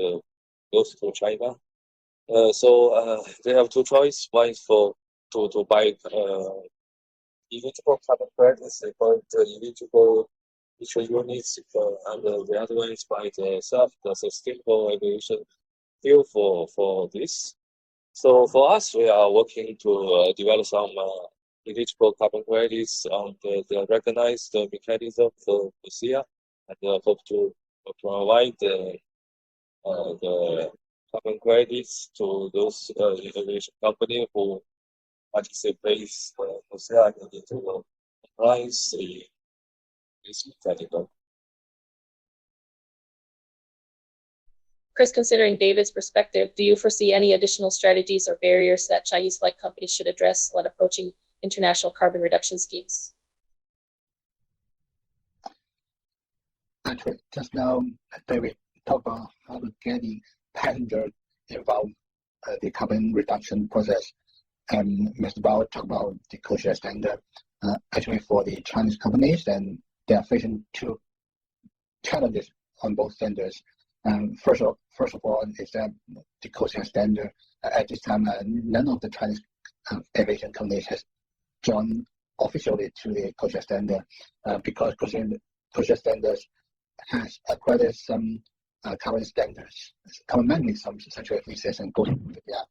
goes to China. So they have two choices. One is to buy eligible carbon credits, they call it eligible emission units, and the other one is by the sustainable aviation fuel for this. So for us, we are working to develop some eligible carbon credits on the recognized mechanism for COP, and hope to provide the carbon credits to those aviation companies who participates into the compliance is critical. Chris, considering David's perspective, do you foresee any additional strategies or barriers that Chinese flight companies should address when approaching international carbon reduction schemes? Actually, just now, David talked about how to getting passengers involved the carbon reduction process. And Mr. Bao talked about the co-share standard. Actually, for the Chinese companies, and they are facing two challenges on both standards. First of all, is that the COSIA standard. At this time, none of the Chinese aviation companies has joined officially to the COSIA standard because COSIA standards has accredited some carbon standards, carbon mechanisms such as ECS and GOSIA,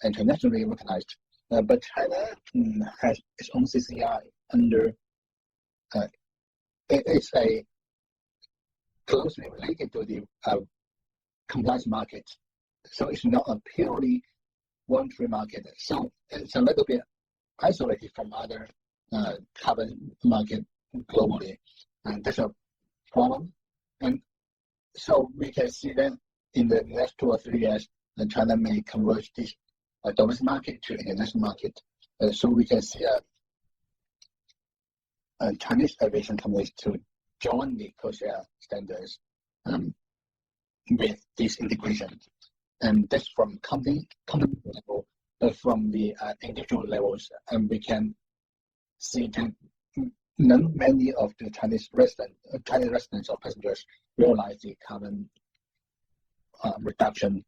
internationally recognized. But China has its own CCI under. It's a closely related to the compliance market, so it's not a purely voluntary market. So it's a little bit isolated from other carbon market globally, and that's a problem. And so we can see that in the next 2 or 3 years, China may converge this domestic market to international market. So we can see Chinese aviation companies to join the COSIA standards with this integration. And that's from company level, but from the individual levels, and we can see that many of the Chinese residents or passengers realize the carbon reduction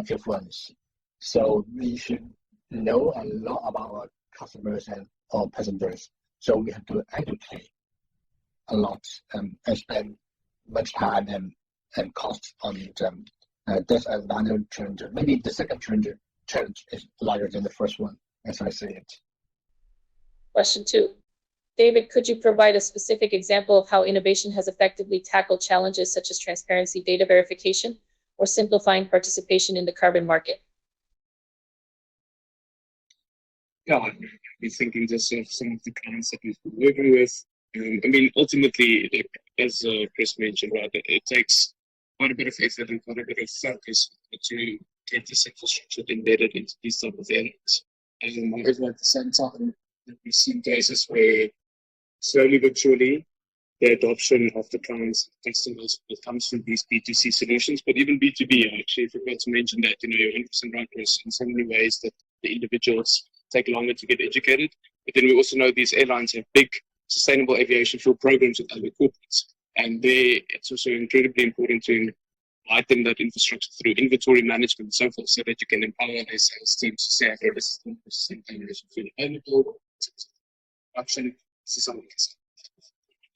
influence. So we should know a lot about our customers and our passengers. So we have to educate a lot and spend much time and cost on them. That's another challenge. Maybe the second challenge is larger than the first one, as I see it. Question 2. David, could you provide a specific example of how innovation has effectively tackled challenges such as transparency, data verification, or simplifying participation in the carbon market? Yeah, I've been thinking just of some of the clients that we've been working with. I mean, ultimately, as Chris mentioned, right, it takes quite a bit of effort and quite a bit of focus to get this infrastructure embedded into these type of areas. And however, at the same time, we've seen cases where slowly but surely the adoption of the clients and customers when it comes to these B2C solutions, but even B2B, I actually forgot to mention that, you're 100% right, Chris, in so many ways that the individuals take longer to get educated. But then we also know these airlines have big sustainable aviation fuel programs with other corporates. And it's also incredibly important to provide them that infrastructure through inventory management and so forth, so that you can empower their sales teams to say, hey, this is 10% aviation fuel available, production, this is something else.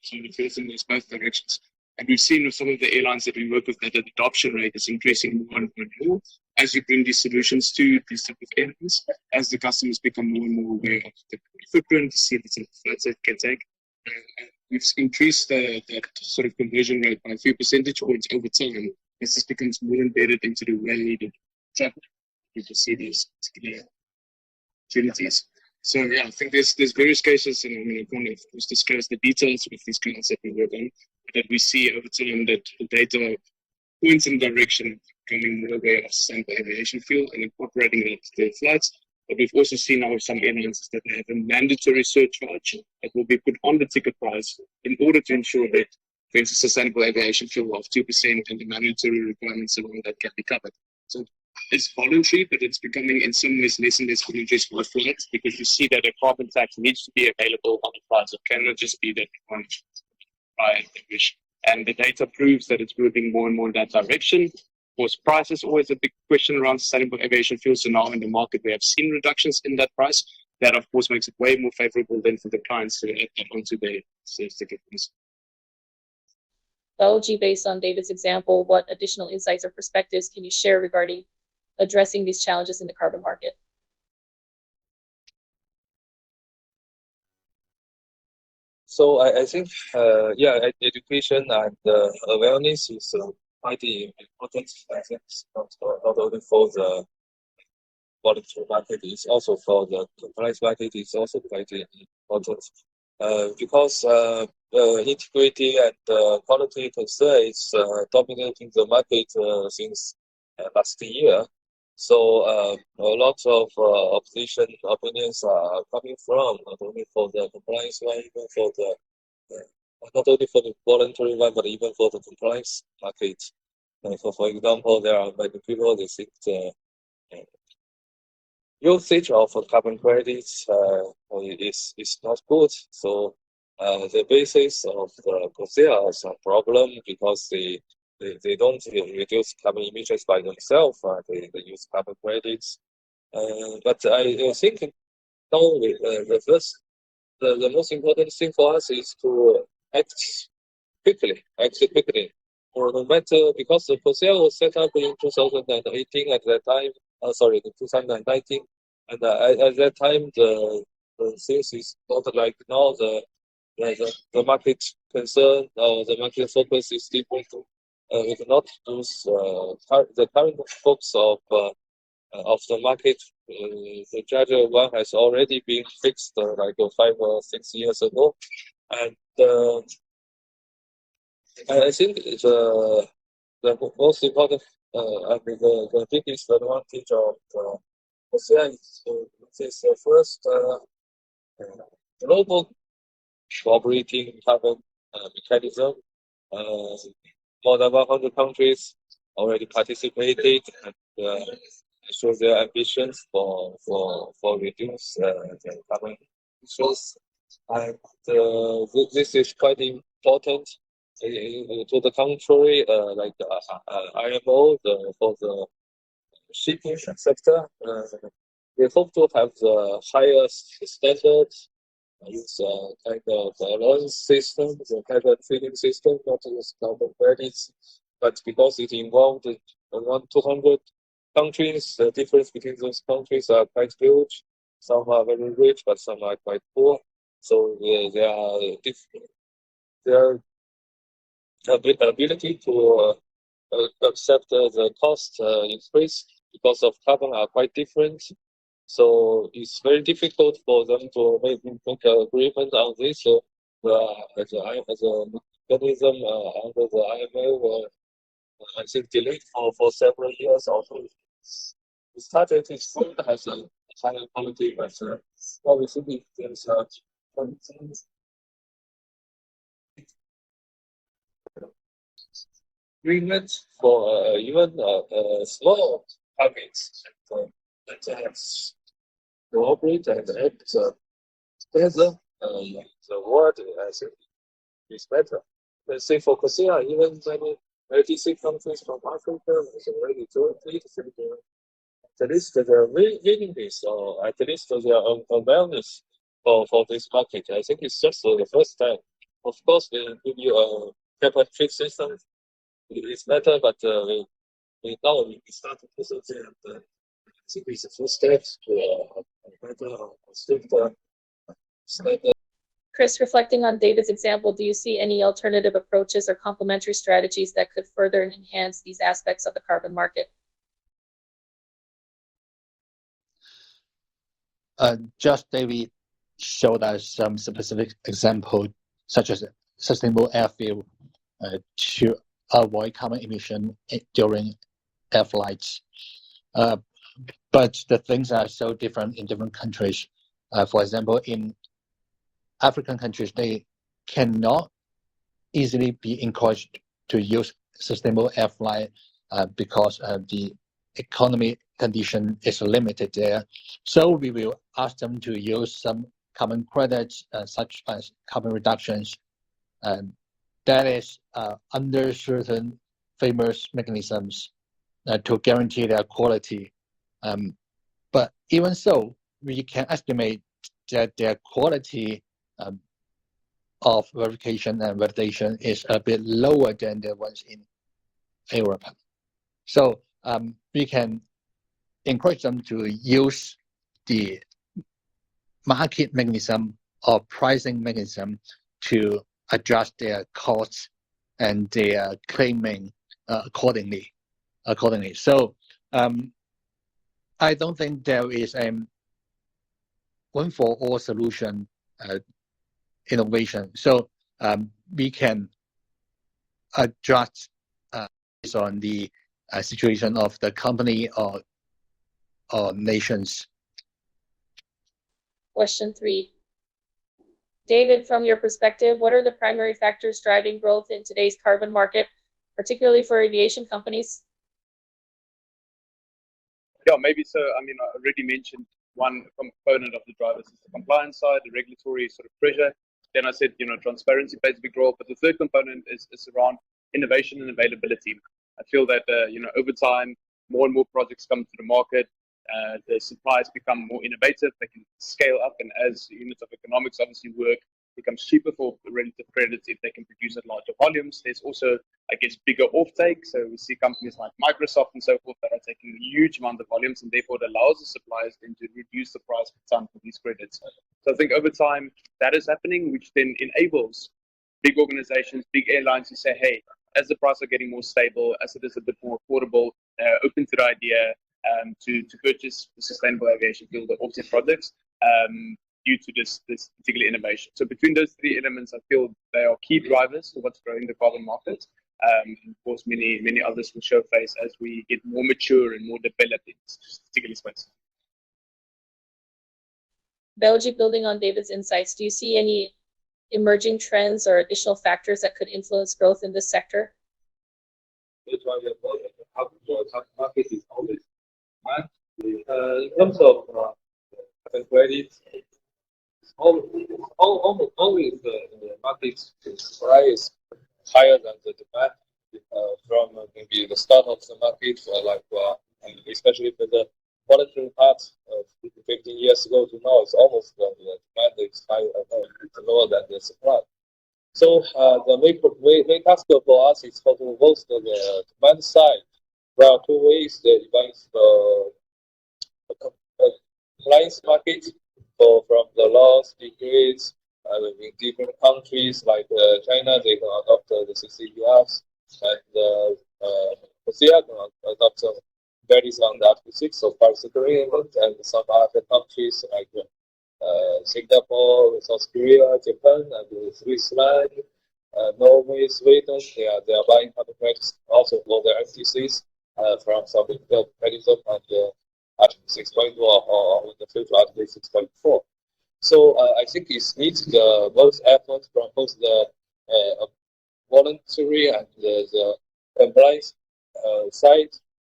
So the first thing is both directions. And we've seen with some of the airlines that we work with that the adoption rate is increasing more and more as you bring these solutions to these type of airlines, as the customers become more and more aware of the footprint, to see the type of flights it can take. And we've increased that sort of conversion rate by a few percentage points over time as this becomes more embedded into the well-needed travel. You can see these particular opportunities. So yeah, I think there's various cases, and I'm going to of course discuss the details with these clients that we work on, that we see over time that the data points in direction becoming more aware of sustainable aviation fuel and incorporating it into their flights. But we've also seen now with some airlines that they have a mandatory surcharge that will be put on the ticket price in order to ensure that, for instance, sustainable aviation fuel of 2% and the mandatory requirements around that can be covered. So it's voluntary, but it's becoming in some ways less and less voluntary for flights, because you see that a carbon tax needs to be available on the flights. It cannot just be that one by emission. And the data proves that it's moving more and more in that direction. Of course, price is always a big question around sustainable aviation fuel. So now in the market, we have seen reductions in that price. That, of course, makes it way more favorable than for the clients to add that onto their sales ticket price. Biology, based on David's example, what additional insights or perspectives can you share regarding addressing these challenges in the carbon market? So I think, education and awareness is quite important. I think not only for the voluntary market, it's also for the compliance market. It's also quite important because integrity and quality concern is dominating the market since last year. So a lot of opposition opinions are coming from not only for the compliance one, even for the not only for the voluntary one, but even for the compliance market. For example, there are many people they think the usage of carbon credits is not good. So the basis of the COSIA is a problem because the they don't reduce carbon emissions by themselves. They use carbon credits. But I think now the most important thing for us is to act quickly. Or no matter, because the POSEA was set up in 2018 at that time, in 2019, and at that time the things is not like now. The market concern or the market focus is different. We cannot lose the current focus of the market. The Judge one has already been fixed like 5 or 6 years ago, and I think the most important, the biggest advantage of OCI is the first global cooperating carbon mechanism. More than 100 countries already participated and show their ambitions for reduce the carbon emissions. And this is quite important. To the contrary, like IMO for the shipping sector, we hope to have the highest standards. Use kind of allowance system, the kind of trading system, not use carbon credits, but because it involved around 200 countries, the difference between those countries are quite huge. Some are very rich, but some are quite poor. So their ability to accept the cost increase because of carbon are quite different. So it's very difficult for them to make an agreement on this. So as a mechanism under the IMO, I think delayed for several years also. The started its food has a higher quality, but what we think there's agreement for even small targets that has cooperate and act together. The world is better. Let's say for COSEA, even many LTC countries from Africa is already doing it. At least their willingness, or at least their awareness for this market. I think it's just the first step. Of course, we give you a cap and trade system. It's better, but we start to do something. And, I think it's the first step to a better, stricter standard. Chris, reflecting on David's example, do you see any alternative approaches or complementary strategies that could further enhance these aspects of the carbon market? Just David showed us some specific example, such as sustainable air fuel to avoid carbon emission during air flights. But the things are so different in different countries. For example, in African countries, they cannot easily be encouraged to use sustainable air flight because the economy condition is limited there. So we will ask them to use some carbon credits, such as carbon reductions, that is under certain famous mechanisms to guarantee their quality. But even so, we can estimate that their quality of verification and validation is a bit lower than the ones in Europe. So we can encourage them to use the market mechanism or pricing mechanism to adjust their costs and their claiming accordingly. So I don't think there is a one for all solution innovation. So we can adjust based on the situation of the company or nations. Question 3. David, from your perspective, what are the primary factors driving growth in today's carbon market, particularly for aviation companies? Yeah, maybe so. I mean, I already mentioned one component of the drivers is the compliance side, the regulatory sort of pressure. Then I said, transparency plays a big role. But the third component is around innovation and availability. I feel that over time, more and more projects come to the market. The suppliers become more innovative. They can scale up, and as units of economics obviously work, it becomes cheaper for relative credits if they can produce at larger volumes. There's also, I guess, bigger offtake. So we see companies like Microsoft and so forth that are taking huge amount of volumes, and therefore it allows the suppliers then to reduce the price per ton for these credits. So I think over time that is happening, which then enables big organizations, big airlines to say, hey, as the prices are getting more stable, as it is a bit more affordable, open to the idea to purchase the sustainable aviation fuel, the offset products, due to this particular innovation. So between those three elements, I feel they are key drivers to what's growing the carbon market. Of course, many others will show face as we get more mature and more developed in this particular space. Belgium, building on David's insights, do you see any emerging trends or additional factors that could influence growth in this sector? That's why we have the market is always demand. In terms of carbon credits, almost always the market price higher than the demand from maybe the start of the market, especially for the voluntary part 15 years ago to now, it's almost the demand is higher, it's lower than the supply. So the main task for us is how to boost the demand side. There are two ways that advance the compliance market from the laws, decrees, in different countries like China, they can adopt the CCURs, and Russia can adopt varies on the Article 6 of Paris Agreement, and some other countries like Singapore, South Korea, Japan, and Switzerland, Norway, Sweden, they are buying carbon credits also for their FTCs from some mechanism and Article 6.1 or in the future Article 6.4. So I think it needs the both efforts from both the voluntary and the compliance side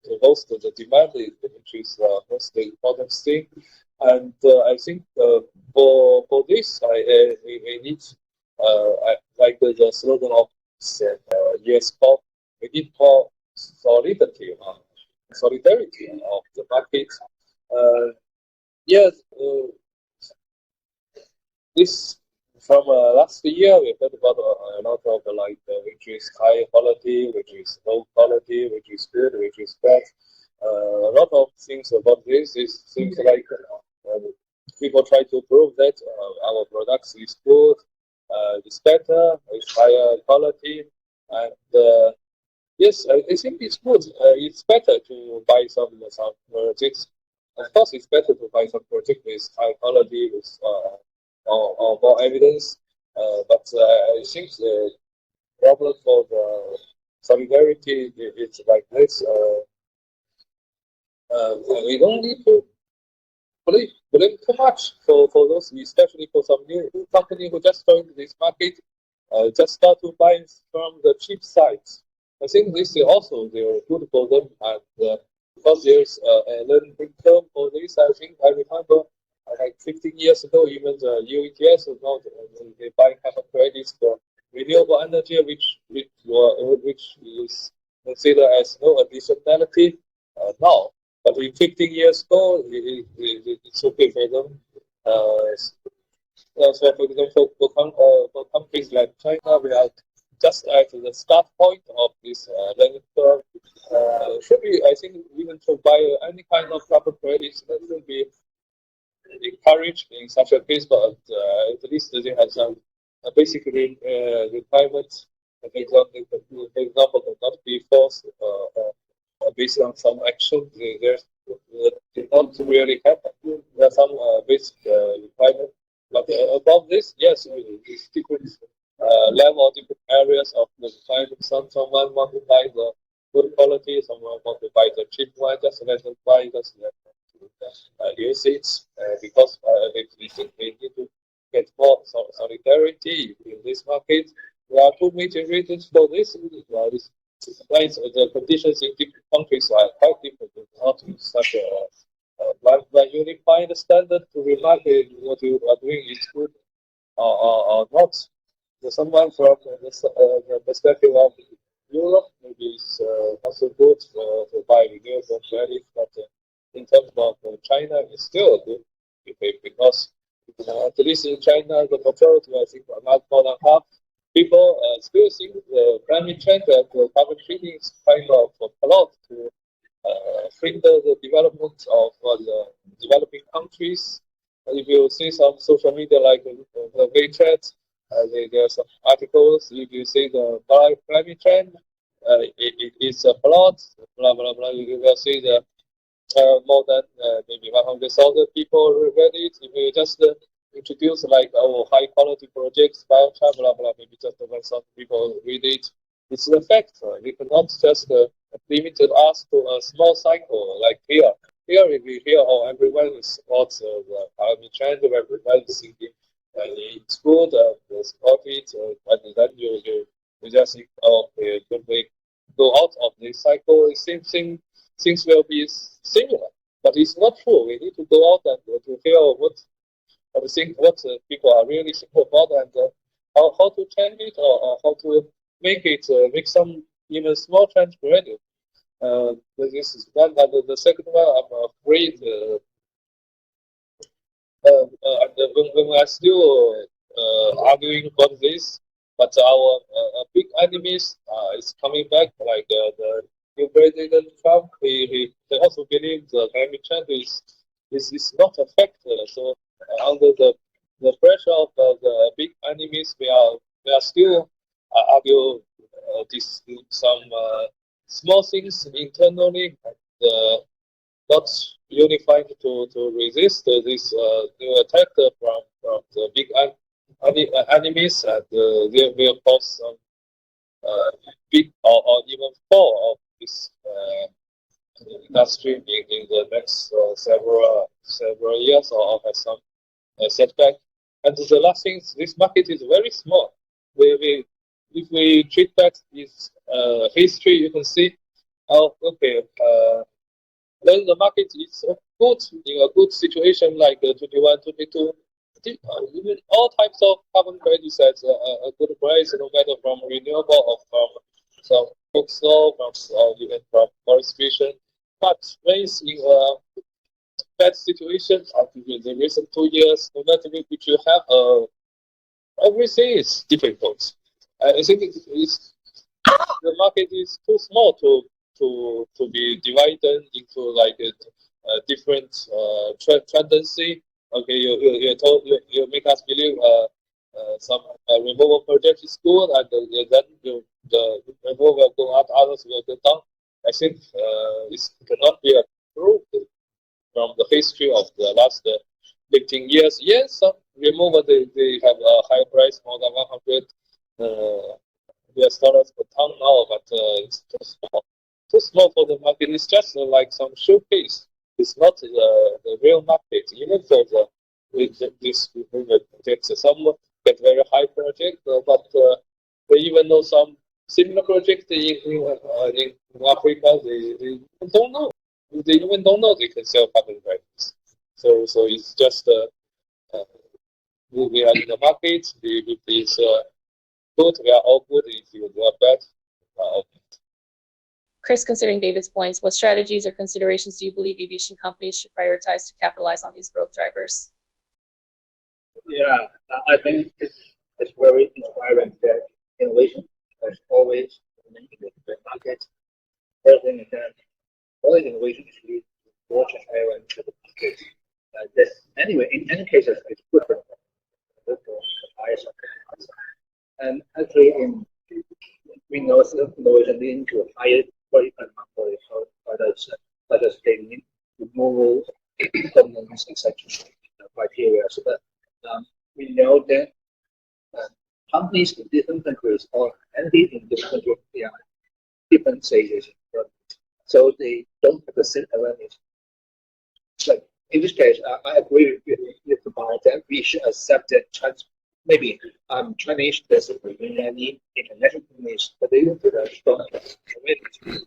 to boost the demand, which is most the important thing. And I think for this, we need, like the slogan of yes, COP, we need more solidarity of the market. Yes, this from last year we heard about a lot of which is high quality, which is low quality, which is good, which is bad. A lot of things about this. It seems like people try to prove that our products is good, it's better, it's higher quality, and yes, I think it's good. It's better to buy some projects. Of course, it's better to buy some project with high quality, with or more evidence. But I think the problem for the solidarity is like this. We don't need to blame too much for those, especially for some new company who just joined this market, just start to buy from the cheap sites. I think this is also good for them, and because there's a learning curve for this, I think I remember like 15 years ago, even the UETS was not they buy carbon credits for renewable energy, which is considered as no additionality now. But in 15 years ago, it's okay for them. So, for example, for countries like China, we are just at the start point of this learning curve. Should be, I think, even to buy any kind of carbon credits, that should be encouraged in such a case, but at least they have some basic requirements. For example, cannot be forced based on some action. There's not really happen. There are some basic requirements, but above this, yes, it's different level, different areas of the requirement. Someone want to buy the good quality, someone want to buy the cheap one. Just let them buy, just let them use it because we need to get more solidarity in this market. There are two major reasons for this. The conditions in different countries are quite different. Not such a unified standard to remark what you are doing is good or not. Someone from the perspective of Europe, maybe it's not so good to buy renewable credit, but in terms of China, it's still a good because at least in China, the majority, I think, about more than half people still think the climate change and the carbon trading is kind of a lot to hinder the development of the developing countries. If you see some social media like the WeChat, there are some articles. If you see the climate change, it is a plot, blah blah blah. You will see the more than maybe 100,000 people read it. If you just introduce like high quality projects, biochar, blah blah, maybe just 1,000 people read it. It's a fact. We cannot just limit us to a small cycle like here. Here, if you hear, everyone is supports the climate change, everyone is thinking it's good, support it, and then you just think, okay, could we go out of this cycle? The same thing, things will be similar, but it's not true. We need to go out and to hear what people are really thinking about and how to change it or how to make it make some even small change gradually. This is one. And the second one, I'm afraid, and when we are still arguing about this, but our big enemies is coming back, like the new President Trump. He also believes the climate change is not a factor. So under the pressure of the big enemies, we are still argue some small things internally, not unified to resist this new attack from the big enemies, and they will cause some big or even fall of this industry in the next several years or have some setback. And the last thing, this market is very small. If we treat back its history, you can see how when the market is good in a good situation like 21, 22, even all types of carbon credits at a good price, no matter from renewable or from some coastal, or even from forestation. But when it's in a bad situation, in the recent 2 years, no matter which you have, everything is difficult. I think the market is too small to be divided into like a different tendency. Okay, you make us believe some removal project is good, and then the removal will go up, others will go down. I think it cannot be approved from the history of the last 15 years. Yes, some removal they have a high price, more than 100 US dollars per ton now, but it's too small for the market. It's just like some showcase. It's not the real market. Even for this projects, some get very high project, but they even know some similar project in Africa. They don't know. They even don't know they can sell carbon credits. So it's just we are in the market. It's good. We are all good. If you are bad, Chris, considering David's points, what strategies or considerations do you believe aviation companies should prioritize to capitalize on these growth drivers? Yeah, I think it's very inspiring that innovation has always been in the market. First thing is that all innovation is leading to more transparent to the market. Anyway, in many cases, it's good for the buyers of the outside. And actually, we know some innovation leading to a higher quality for products, such as the removal components, etc. criteria. So that we know that companies in different countries or entities in different countries, they are different stages. So they don't have the same awareness. But in this case, I agree with the part that we should accept that maybe Chinese doesn't bring any international companies, but they don't have a strong awareness.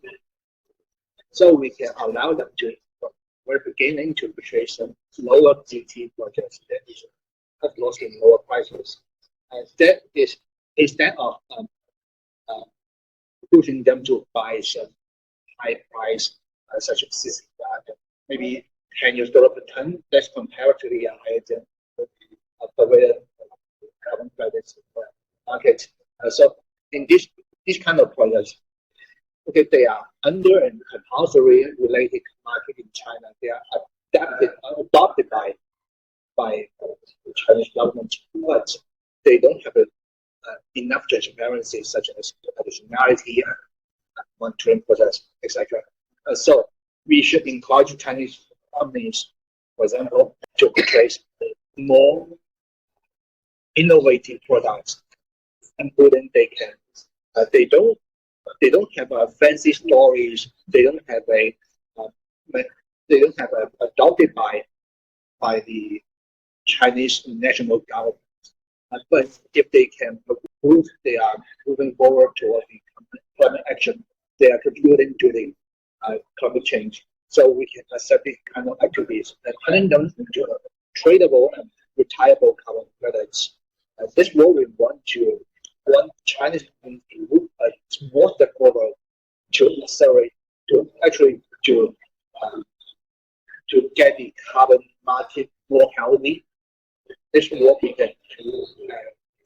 So we can allow them to, from the very beginning, to purchase some lower GT projects that have mostly lower prices. And that is instead of pushing them to buy some high price, such as this, maybe $10 per ton. That's comparatively higher than the carbon credits market. So in this kind of projects, okay, they are under and compulsory related market in China. They are adopted by the Chinese government, but they don't have enough transparency, such as additionality and monitoring process, etc. So we should encourage Chinese companies, for example, to purchase more innovative products, including they don't have fancy stories. They don't have adopted by the Chinese national government. But if they can prove they are moving forward toward the climate action, they are contributing to the climate change. So we can accept these kind of activities and turning them into tradable and retireable carbon credits. This is what we want Chinese companies to move more step forward to accelerate, to get the carbon market more healthy. This is what we can do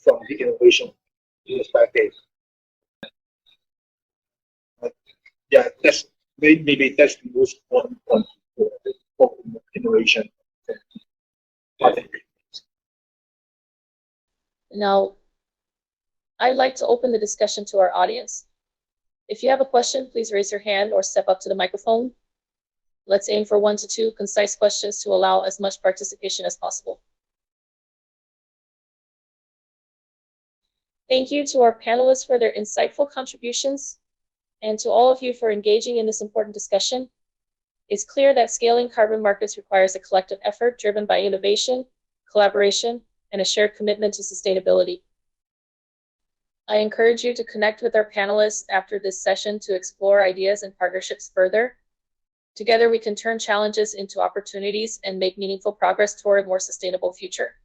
from the innovation perspective. Yeah, maybe that's the most important point for innovation. Now, I'd like to open the discussion to our audience. If you have a question, please raise your hand or step up to the microphone. Let's aim for 1 to 2 concise questions to allow as much participation as possible. Thank you to our panelists for their insightful contributions, and to all of you for engaging in this important discussion. It's clear that scaling carbon markets requires a collective effort driven by innovation, collaboration, and a shared commitment to sustainability. I encourage you to connect with our panelists after this session to explore ideas and partnerships further. Together, we can turn challenges into opportunities and make meaningful progress toward a more sustainable future.